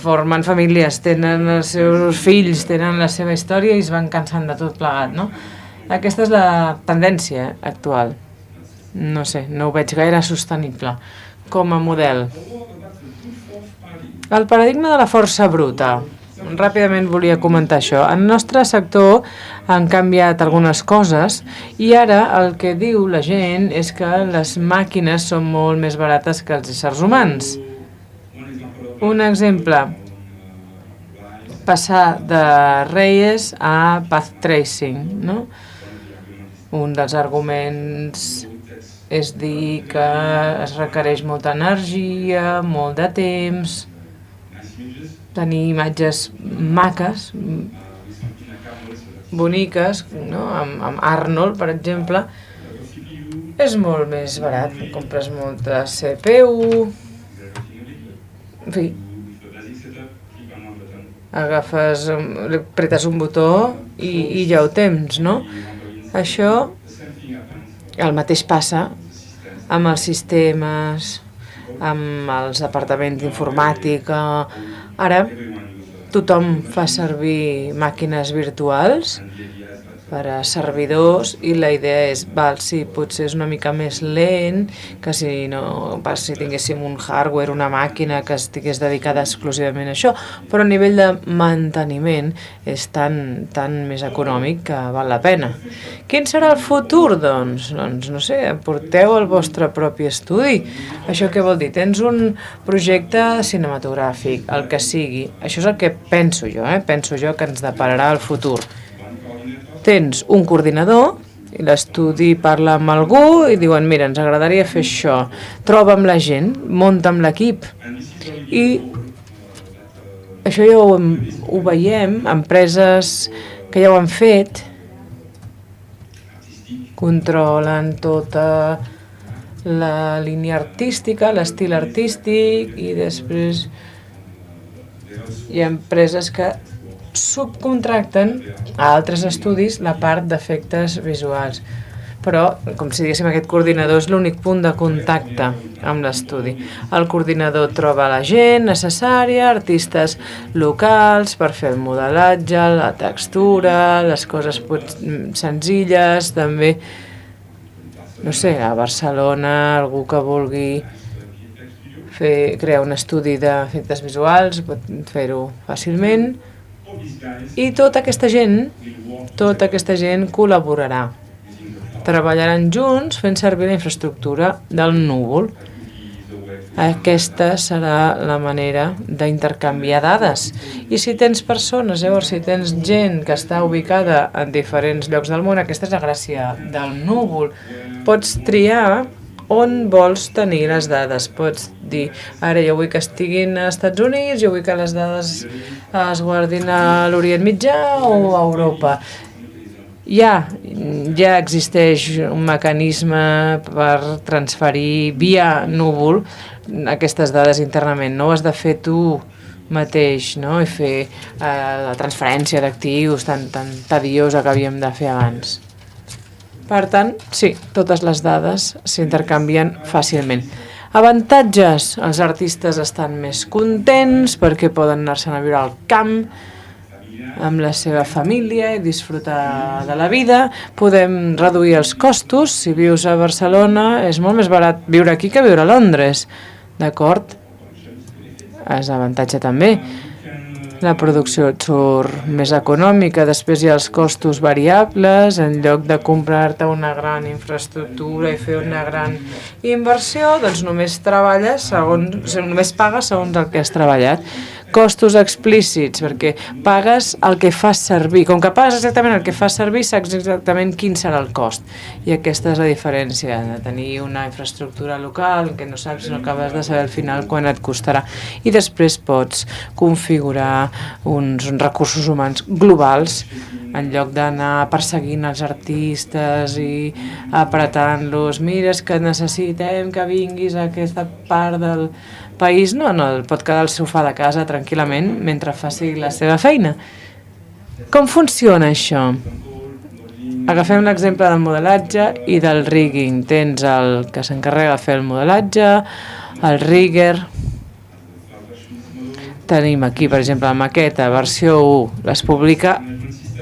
formen famílies, tenen els seus fills, tenen la seva història i es van cansant de tot plegat, no? Aquesta és la tendència actual. No sé, no ho veig gaire sostenible com a model. El paradigma de la força bruta. Ràpidament volia comentar això. En el nostre sector han canviat algunes coses i ara el que diu la gent és que les màquines són molt més barates que els éssers humans. Un exemple, passar de Reyes a Path Tracing, no? Un dels arguments és dir que es requereix molta energia, molt de temps, tenir imatges maques, boniques, no? Amb Arnold, per exemple, és molt més barat. Compres molta CPU, en fi, apretes un botó i ja ho tens, no? Això, el mateix passa amb els sistemes amb els departaments d'informàtica. Ara tothom fa servir màquines virtuals per a servidors i la idea és, sí, potser és una mica més lent que si tinguéssim un hardware, una màquina que estigués dedicada exclusivament a això, però a nivell de manteniment és tan més econòmic que val la pena. Quin serà el futur? Doncs no sé, porteu el vostre propi estudi. Això què vol dir? Tens un projecte cinematogràfic, el que sigui. Això és el que penso jo, penso jo que ens depararà el futur. Tens un coordinador i l'estudi parla amb algú i diuen, mira, ens agradaria fer això. Troba amb la gent, munta amb l'equip. I això ja ho veiem, empreses que ja ho han fet, controlen tota la línia artística, l'estil artístic, i després hi ha empreses que subcontracten a altres estudis la part d'efectes visuals. Però, com si diguéssim, aquest coordinador és l'únic punt de contacte amb l'estudi. El coordinador troba la gent necessària, artistes locals per fer el modelatge, la textura, les coses senzilles, també, no sé, a Barcelona, algú que vulgui crear un estudi d'efectes visuals, pot fer-ho fàcilment. I tota aquesta gent col·laborarà. Treballaran junts fent servir la infraestructura del núvol. Aquesta serà la manera d'intercanviar dades. I si tens persones, llavors si tens gent que està ubicada en diferents llocs del món, aquesta és la gràcia del núvol. Pots triar on vols tenir les dades. Pots dir, ara jo vull que estiguin als Estats Units, jo vull que les dades es guardin a l'Orient Mitjà o a Europa. Ja existeix un mecanisme per transferir via núvol aquestes dades internament. No ho has de fer tu mateix, no? I fer la transferència d'actius tan tediosa que havíem de fer abans. Per tant, sí, totes les dades s'intercanvien fàcilment. Avantatges, els artistes estan més contents perquè poden anar-se'n a viure al camp amb la seva família i disfrutar de la vida. Podem reduir els costos. Si vius a Barcelona és molt més barat viure aquí que viure a Londres. D'acord? És avantatge també. La producció et surt més econòmica, després hi ha els costos variables, en lloc de comprar-te una gran infraestructura i fer una gran inversió, doncs només pagues segons el que has treballat. Costos explícits, perquè pagues el que fas servir. Com que pagues exactament el que fas servir, saps exactament quin serà el cost. I aquesta és la diferència de tenir una infraestructura local que no saps, no acabes de saber al final quan et costarà. I després pots configurar uns recursos humans globals en lloc d'anar perseguint els artistes i apretant-los. Mira, és que necessitem que vinguis a aquesta part del país. No, pot quedar al sofà de casa tranquil·lament mentre faci la seva feina. Com funciona això? Agafem l'exemple del modelatge i del rigging. Tens el que s'encarrega de fer el modelatge, el rigger. Tenim aquí, per exemple, la maqueta, versió 1, es publica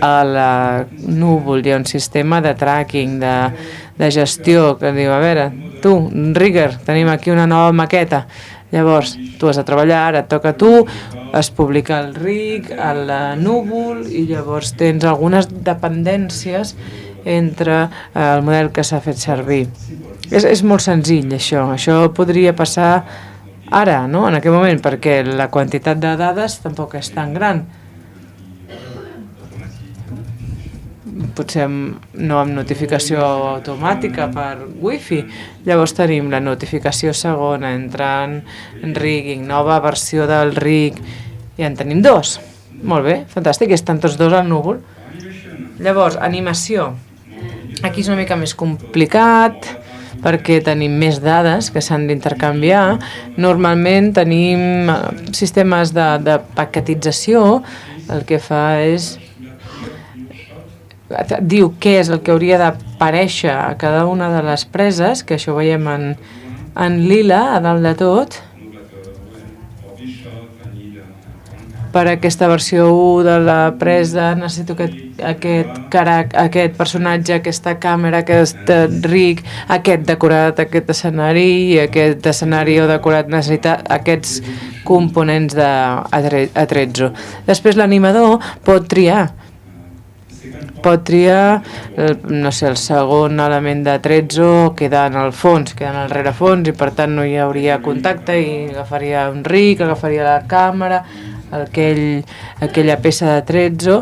a la núvol. Hi ha un sistema de tracking, de gestió, que diu, a veure, tu, rigger, tenim aquí una nova maqueta. Llavors, tu has de treballar, ara et toca a tu, es publica el rig, el núvol, i llavors tens algunes dependències entre el model que s'ha fet servir. És molt senzill, això. Això podria passar ara, no? En aquest moment, perquè la quantitat de dades tampoc és tan gran. Potser no amb notificació automàtica per wifi. Llavors tenim la notificació segona, entrant en rigging, nova versió del rig, i en tenim dos. Molt bé, fantàstic, estan tots dos al núvol. Llavors, animació. Aquí és una mica més complicat perquè tenim més dades que s'han d'intercanviar. Normalment tenim sistemes de paquetització. El que fa és diu què és el que hauria d'aparèixer a cada una de les preses, que això ho veiem en En lila, a dalt de tot, per aquesta versió 1 de la presa necessito aquest personatge, aquesta càmera, aquest rig, aquest decorat, aquest escenari, i aquest escenari o decorat necessita aquests components d'Atrezzo. Després l'animador pot triar, no sé, el segon element d'Atrezzo queda en el fons, queda en el rerefons, i per tant no hi hauria contacte, i agafaria un rig, agafaria la càmera, aquella peça d'Atrezzo,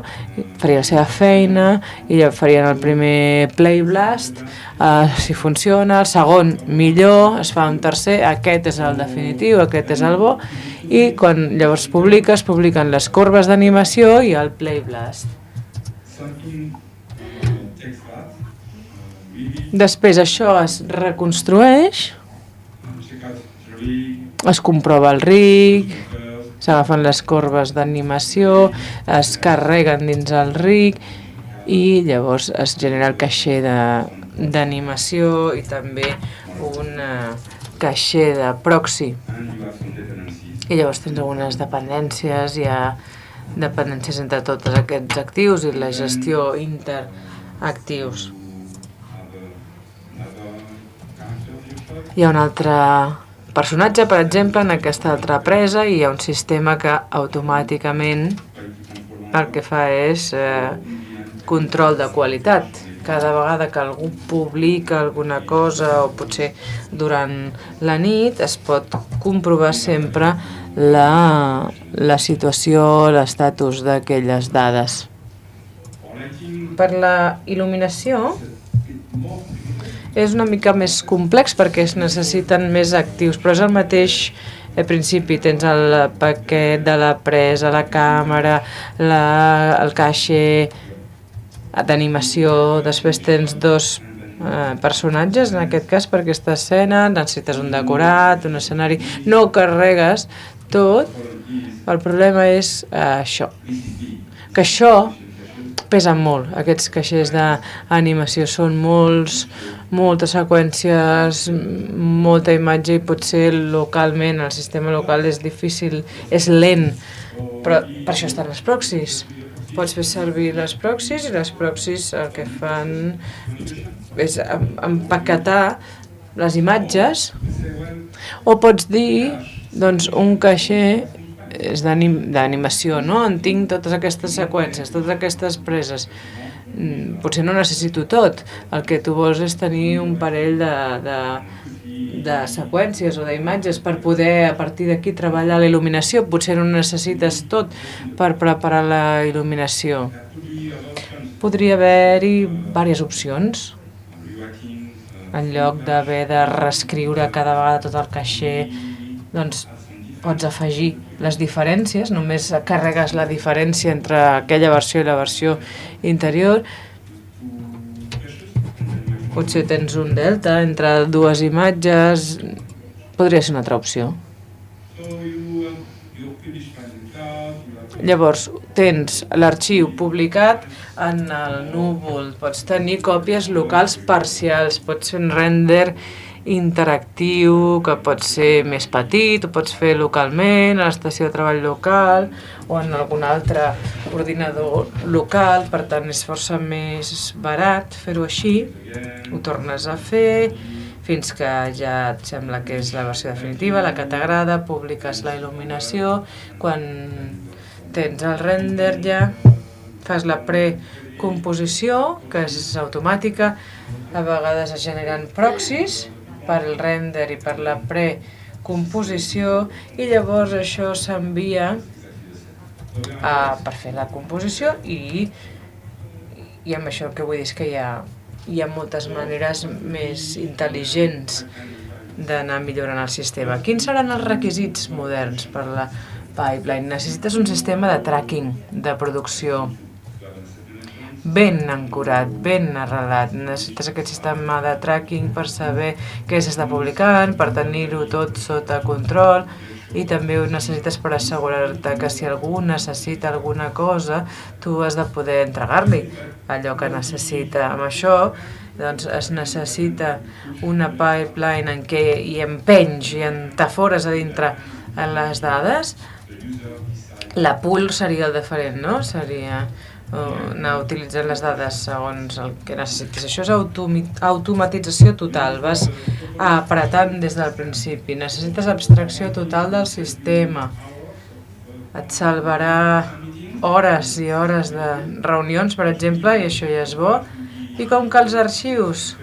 faria la seva feina, i ja farien el primer play blast, si funciona, el segon millor, es fa un tercer, aquest és el definitiu, aquest és el bo, i quan llavors es publiquen les corbes d'animació i el play blast. Després això es reconstrueix, es comprova el rig, s'agafen les corbes d'animació, es carreguen dins el rig i llavors es genera el caixer d'animació i també un caixer de proxy. I llavors tens algunes dependències, hi ha dependències entre tots aquests actius i la gestió interactius. Hi ha un altre personatge, per exemple, en aquesta altra presa, i hi ha un sistema que automàticament el que fa és control de qualitat. Cada vegada que algú publica alguna cosa, o potser durant la nit, es pot comprovar sempre la situació, l'estatus d'aquelles dades. Per la il·luminació és una mica més complex perquè es necessiten més actius, però és el mateix principi. Tens el paquet de la presa, la càmera, el caixer d'animació, després tens dos personatges, en aquest cas per aquesta escena, necessites un decorat, un escenari, no ho carregues tot. El problema és això, que això pesa molt. Aquests caixers d'animació són moltes seqüències, molta imatge, i potser localment, el sistema local és difícil, és lent, però per això estan les proxys. Pots fer servir les proxys, i les proxys el que fan és empaquetar les imatges, o pots dir, doncs, un caixer és d'animació, no? En tinc totes aquestes seqüències, totes aquestes preses. Potser no necessito tot. El que tu vols és tenir un parell de seqüències o d'imatges per poder a partir d'aquí treballar la il·luminació. Potser no necessites tot per preparar la il·luminació. Podria haver-hi diverses opcions. En lloc d'haver de reescriure cada vegada tot el caixer, doncs pots afegir les diferències, només carregues la diferència entre aquella versió i la versió interior. Potser tens un delta entre dues imatges, podria ser una altra opció. Llavors, tens l'arxiu publicat en el núvol, pots tenir còpies locals parcials, pots fer un render interactiu que pot ser més petit, ho pots fer localment, a l'estació de treball local o en algun altre ordinador local, per tant és força més barat fer-ho així. Ho tornes a fer fins que ja et sembla que és la versió definitiva, la que t'agrada, publiques la il·luminació, quan tens el render ja fas la precomposició, que és automàtica, a vegades es generen proxys per el render i per la precomposició, i llavors això s'envia per fer la composició, i amb això el que vull dir és que hi ha moltes maneres més intel·ligents d'anar millorant el sistema. Quins seran els requisits moderns per la pipeline? Necessites un sistema de tracking de producció ben ancorat, ben arrelat. Necessites aquest sistema de tracking per saber què s'està publicant, per tenir-ho tot sota control, i també ho necessites per assegurar-te que si algú necessita alguna cosa, tu has de poder entregar-li allò que necessita. Amb això doncs es necessita una pipeline en què hi empenys i entafores a dintre les dades, la pool seria el diferent, no? Seria anar utilitzant les dades segons el que necessitis. Això és automatització total, vas apretant des del principi, necessites abstracció total del sistema, et salvarà hores i hores de reunions, per exemple, i això ja és bo. I com que els arxius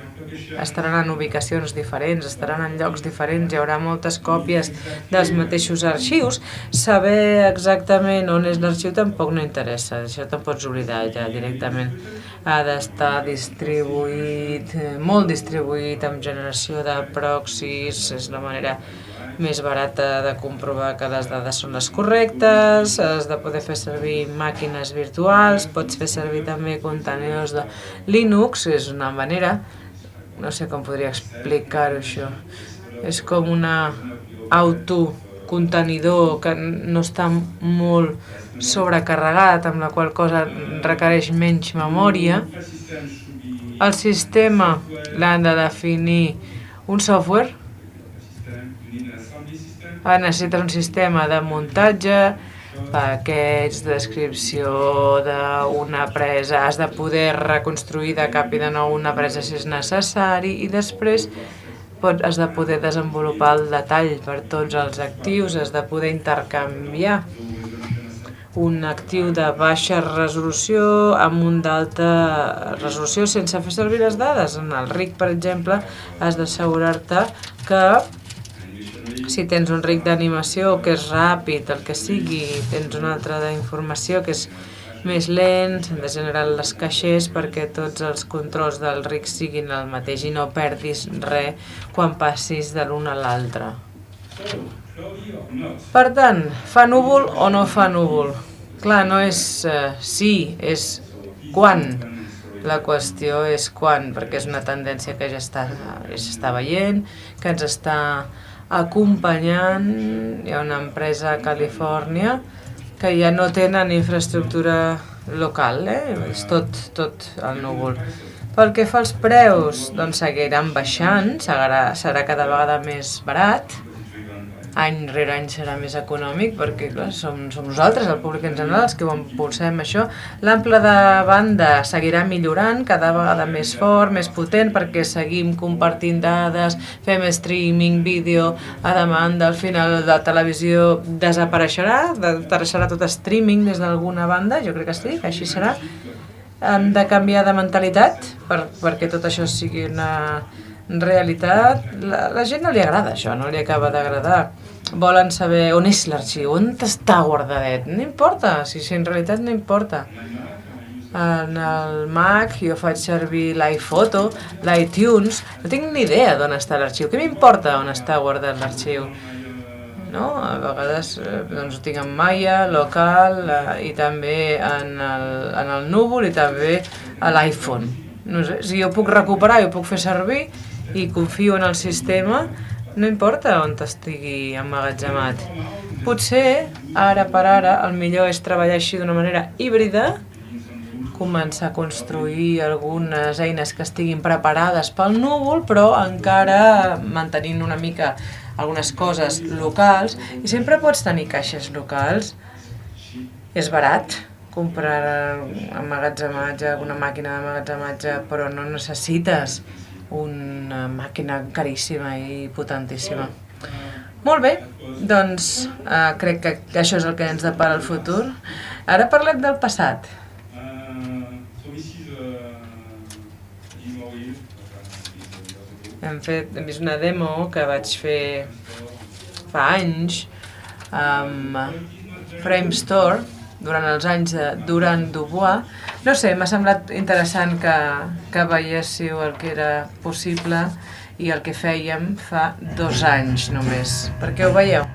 estaran en ubicacions diferents, estaran en llocs diferents, hi haurà moltes còpies dels mateixos arxius, saber exactament on és l'arxiu tampoc no interessa, això te'n pots oblidar ja directament. Ha d'estar distribuït, molt distribuït, amb generació de proxys, és la manera més barata de comprovar que les dades són les correctes, has de poder fer servir màquines virtuals, pots fer servir també contenidors de Linux, és una manera, no sé com podria explicar-ho això, és com una autocontenidor que no està molt sobrecarregat, amb la qual cosa requereix menys memòria. El sistema l'han de definir un software, necessites un sistema de muntatge, paquets, descripció d'una presa, has de poder reconstruir de cap i de nou una presa si és necessari i després has de poder desenvolupar el detall per tots els actius, has de poder intercanviar un actiu de baixa resolució amb un d'alta resolució sense fer servir les dades. En el RIC, per exemple, has d'assegurar-te que si tens un RIC d'animació que és ràpid, el que sigui, tens un altre d'informació que és més lent, s'han de generar les caixers perquè tots els controls del RIC siguin el mateix i no perdis res quan passis de l'un a l'altre. Per tant, fa núvol o no fa núvol? Clar, no és sí, és quan. La qüestió és quan, perquè és una tendència que ja s'està veient, que ens està acompanyant. Hi ha una empresa a Califòrnia que ja no tenen infraestructura local, és tot al núvol. Pel que fa als preus, doncs seguiran baixant, serà cada vegada més barat, any rere any serà més econòmic, perquè clar, som nosaltres, el públic en general, els que ho impulsem això. L'ample de banda seguirà millorant, cada vegada més fort, més potent, perquè seguim compartint dades, fem streaming, vídeo, a demanda, al final la televisió desapareixerà tot streaming des d'alguna banda, jo crec que sí, que així serà. Hem de canviar de mentalitat perquè tot això sigui una realitat. La gent no li agrada això, no li acaba d'agradar. Volen saber on és l'arxiu, on està guardadet. No importa, si en realitat no importa. En el Mac jo faig servir l'iPhoto, l'iTunes, no tinc ni idea d'on està l'arxiu. Què m'importa on està guardat l'arxiu? No? A vegades doncs, ho tinc en Maya, local, i també en el núvol i també a l'iPhone. No sé, si jo puc recuperar i ho puc fer servir i confio en el sistema, no importa on estigui emmagatzemat. Potser, ara per ara, el millor és treballar així d'una manera híbrida, començar a construir algunes eines que estiguin preparades pel núvol, però encara mantenint una mica algunes coses locals, i sempre pots tenir caixes locals. És barat comprar emmagatzematge, una màquina d'emmagatzematge, però no necessites una màquina caríssima i potentíssima. Molt bé, doncs crec que això és el que ens depara el futur. Ara parlem del passat. Hem vist una demo que vaig fer fa anys amb Framestore durant els anys de Durand Dubois. No sé, m'ha semblat interessant que veiéssiu el que era possible i el que fèiem fa 2 anys només. Per què ho veieu?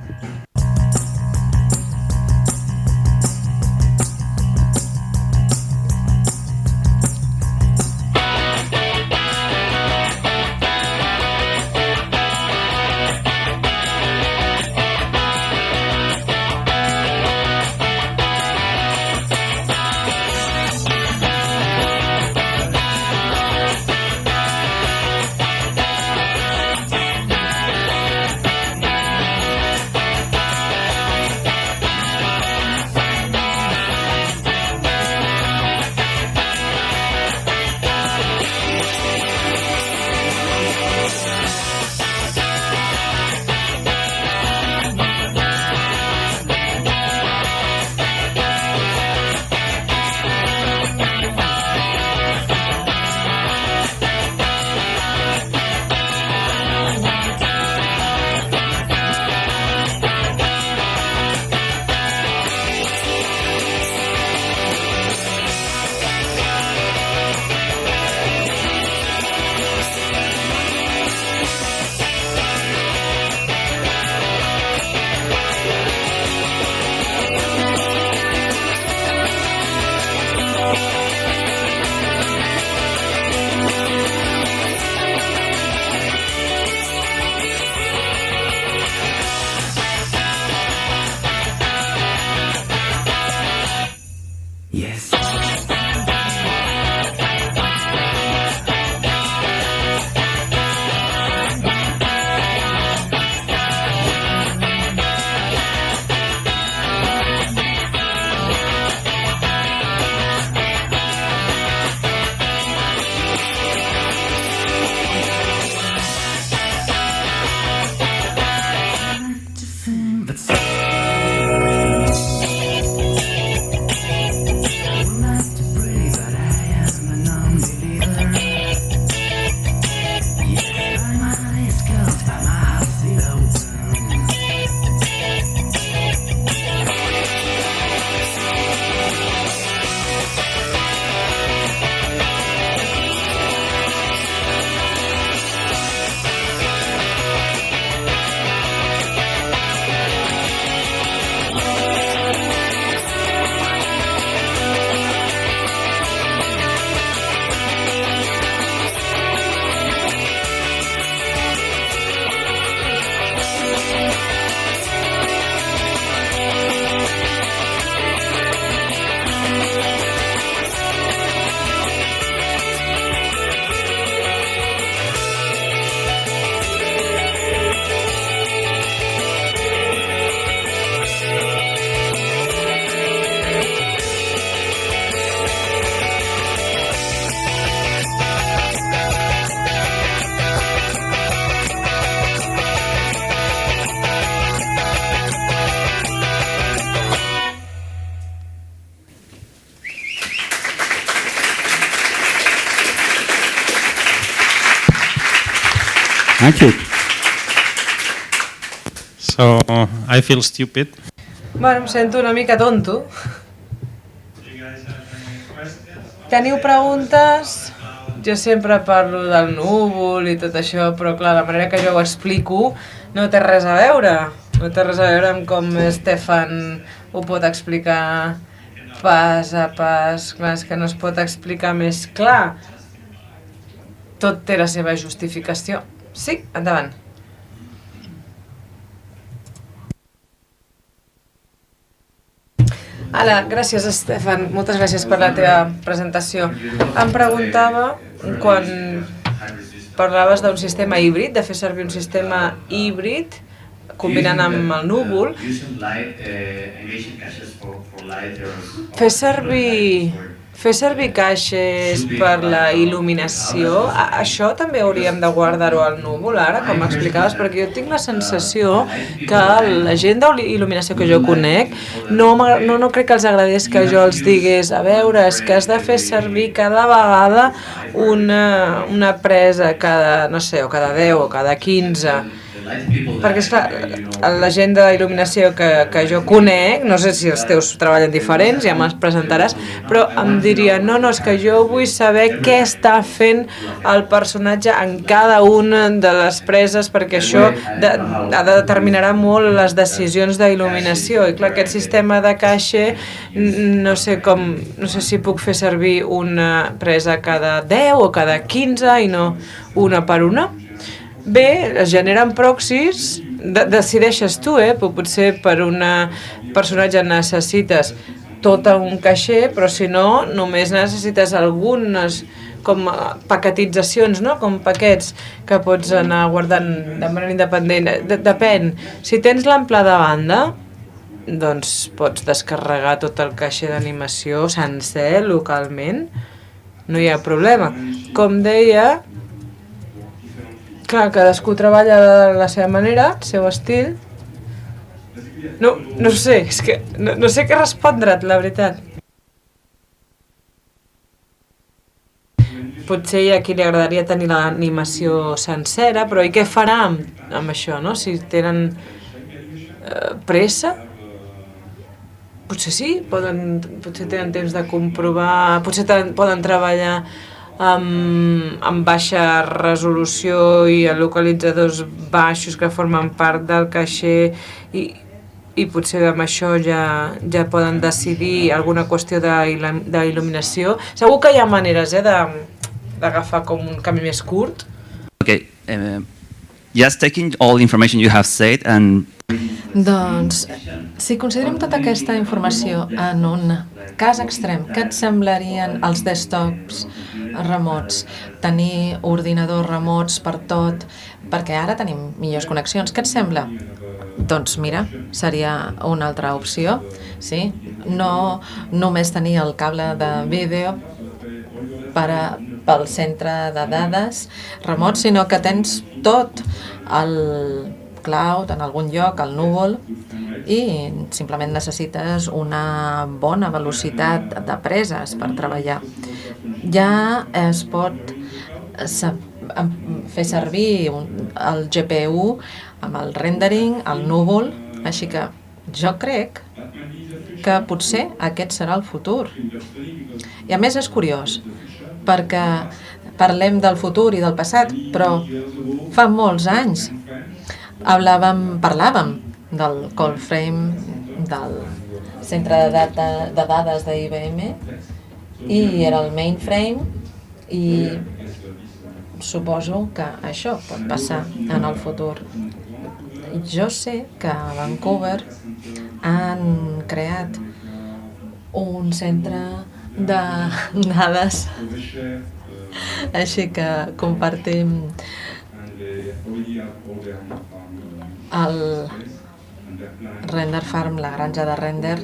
Thank you. So I feel stupid. Bueno, em sento una mica tonto. Teniu preguntes? Jo sempre parlo del núvol i tot això, però clar, la manera que jo ho explico no té res a veure. No té res a veure amb com Stefan ho pot explicar pas a pas. Clar, és que no es pot explicar més clar. Tot té la seva justificació. Sí, endavant. Hola, gràcies, Stefan. Moltes gràcies per la teva presentació. Em preguntava, quan parlaves d'un sistema híbrid, de fer servir un sistema híbrid, combinant amb el núvol, fer servir caixes per la il·luminació, això també hauríem de guardar-ho al núvol ara, com m'explicaves, perquè jo tinc la sensació que la gent d'il·luminació que jo conec no crec que els agradés que jo els digués, a veure, és que has de fer servir cada vegada una presa cada, no sé, o cada 10 o cada 15, perquè esclar, la gent d'il·luminació que jo conec, no sé si els teus treballen diferents, ja me'ls presentaràs, però em diria, no, és que jo vull saber què està fent el personatge en cada una de les preses, perquè això determinarà molt les decisions d'il·luminació, i clar, aquest sistema de caixa, no sé si puc fer servir una presa cada 10 o cada 15 i no una per una. Bé, es generen proxys, decideixes tu, però potser per un personatge necessites tot un caixer, però si no, només necessites algunes com paquetitzacions, no? Com paquets que pots anar guardant de manera independent. Depèn, si tens l'ample de banda, doncs pots descarregar tot el caixer d'animació sencer localment, no hi ha problema. Com deia, clar, cadascú treballa de la seva manera, el seu estil. No sé, és que no sé què respondre't, la veritat. Potser hi ha qui li agradaria tenir l'animació sencera, però i què farà amb això, no? Si tenen pressa, potser sí, potser tenen temps de comprovar, potser poden treballar amb baixa resolució i localitzadors baixos que formen part del caixer i potser amb això ja poden decidir alguna qüestió d'il·luminació. Segur que hi ha maneres d'agafar com un camí més curt. Okay, just taking all the information you have said and doncs, si considerem tota aquesta informació en un cas extrem, què et semblarien els desktops remots? Tenir ordinadors remots per tot, perquè ara tenim millors connexions. Què et sembla? Doncs mira, seria una altra opció, sí? No només tenir el cable de vídeo pel centre de dades remot, sinó que tens tot el cloud en algun lloc, al núvol, i simplement necessites una bona velocitat de preses per treballar. Ja es pot fer servir el GPU amb el rendering, el núvol, així que jo crec que potser aquest serà el futur. I a més és curiós, perquè parlem del futur i del passat, però fa molts anys parlàvem del cold frame, del centre de dades d'IBM, i era el mainframe, i suposo que això pot passar en el futur. Jo sé que a Vancouver han creat un centre de dades, així que compartim el Render Farm, la granja de render,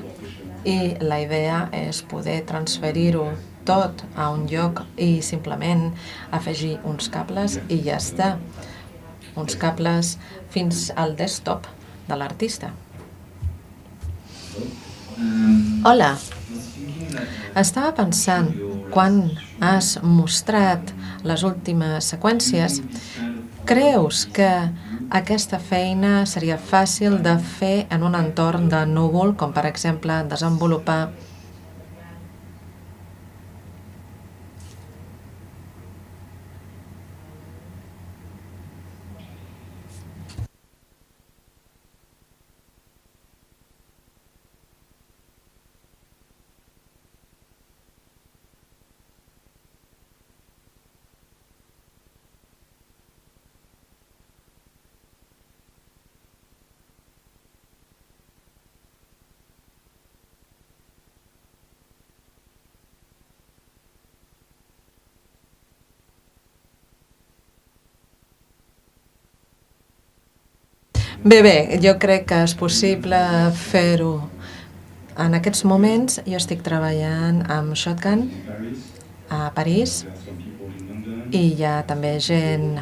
i la idea és poder transferir-ho tot a un lloc i simplement afegir uns cables i ja està. Uns cables fins al desktop de l'artista. Hola, estava pensant, quan has mostrat les últimes seqüències, Creus que aquesta feina seria fàcil de fer en un entorn de núvol, com per exemple desenvolupar Bé, jo crec que és possible fer-ho. En aquests moments jo estic treballant amb Shotgun a París i hi ha també gent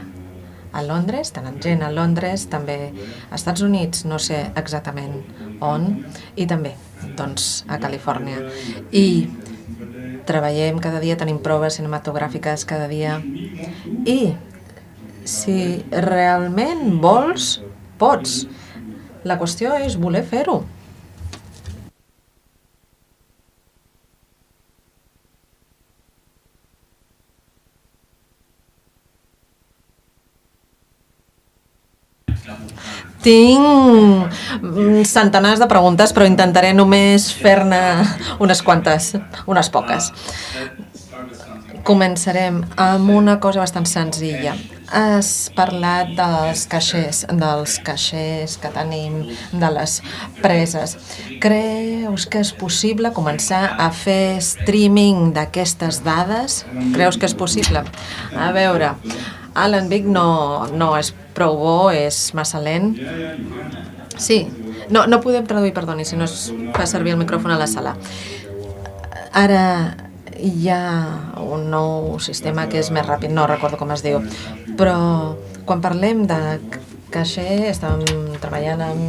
a Londres, tenen gent a Londres, també als Estats Units, no sé exactament on, i també doncs, a Califòrnia. I treballem cada dia, tenim proves cinematogràfiques cada dia i si realment vols, pots. La qüestió és voler fer-ho. Tinc centenars de preguntes, però intentaré només fer-ne unes quantes, unes poques. Començarem amb una cosa bastant senzilla. Has parlat dels caixers que tenim, de les preses. Creus que és possible començar a fer streaming d'aquestes dades? Creus que és possible? A veure, Alan Vic no és prou bo, és massa lent. Sí, no podem traduir, perdoni, si no es fa servir el micròfon a la sala. Ara hi ha un nou sistema que és més ràpid, no recordo com es diu, però quan parlem de caixer estàvem treballant amb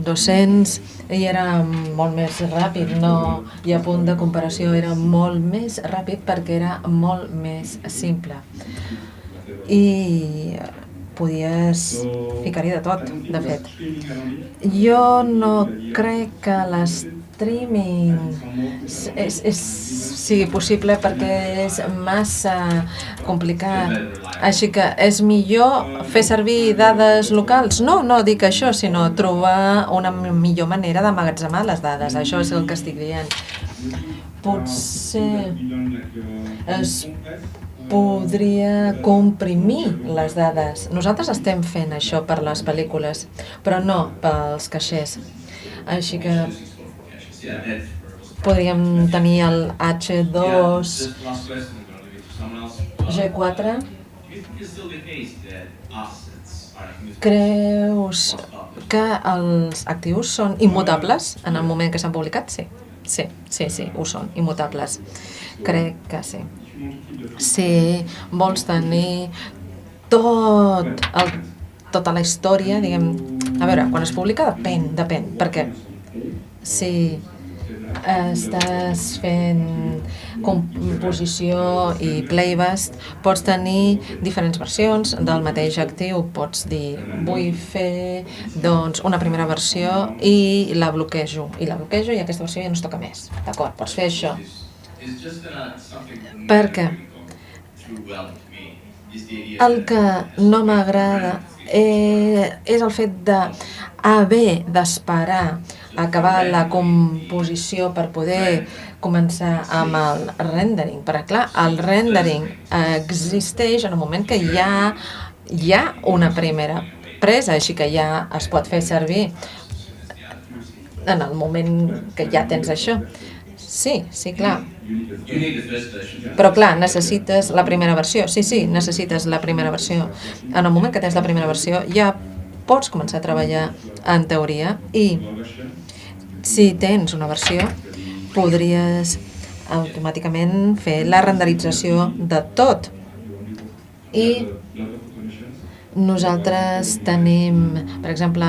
200 i era molt més ràpid, no hi ha punt de comparació, era molt més ràpid perquè era molt més simple. I podies ficar-hi de tot, de fet. Jo no crec que l'streaming sigui possible perquè és massa complicat. Així que és millor fer servir dades locals? No dic això, sinó trobar una millor manera d'emmagatzemar les dades. Això és el que estic dient. Potser es podria comprimir les dades. Nosaltres estem fent això per les pel·lícules, però no pels caixers. Així que podríem tenir el H2, G4. Creus que els actius són immutables en el moment que s'han publicat? Sí, ho són, immutables. Crec que sí. Si vols tenir tota la història, diguem... A veure, quan es publica depèn, perquè si estàs fent composició i playbust, pots tenir diferents versions del mateix actiu. Pots dir, vull fer doncs, una primera versió i la bloquejo. I aquesta versió ja no es toca més. D'acord, pots fer això. Perquè el que no m'agrada és el fet d'haver d'esperar a acabar la composició per poder començar amb el rendering. Perquè, clar, el rendering existeix en el moment que hi ha una primera presa, així que ja es pot fer servir en el moment que ja tens això. Sí, clar. Però clar, necessites la primera versió. Sí, necessites la primera versió. En el moment que tens la primera versió ja pots començar a treballar en teoria i si tens una versió podries automàticament fer la renderització de tot. I Nosaltres tenim, per exemple,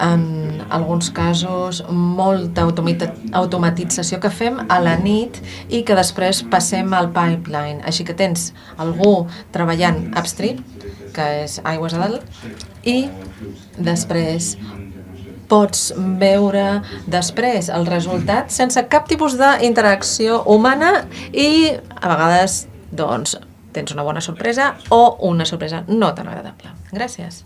en alguns casos, molta automatització que fem a la nit i que després passem al pipeline. Així que tens algú treballant upstream, que és aigües a dalt, i després pots veure després el resultat sense cap tipus d'interacció humana i a vegades doncs, tens una bona sorpresa o una sorpresa no tan agradable. Gràcies.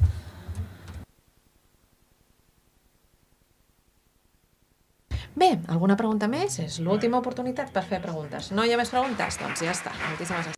Bé, alguna pregunta més? És l'última oportunitat per fer preguntes. No hi ha més preguntes? Doncs ja està. Moltíssimes gràcies.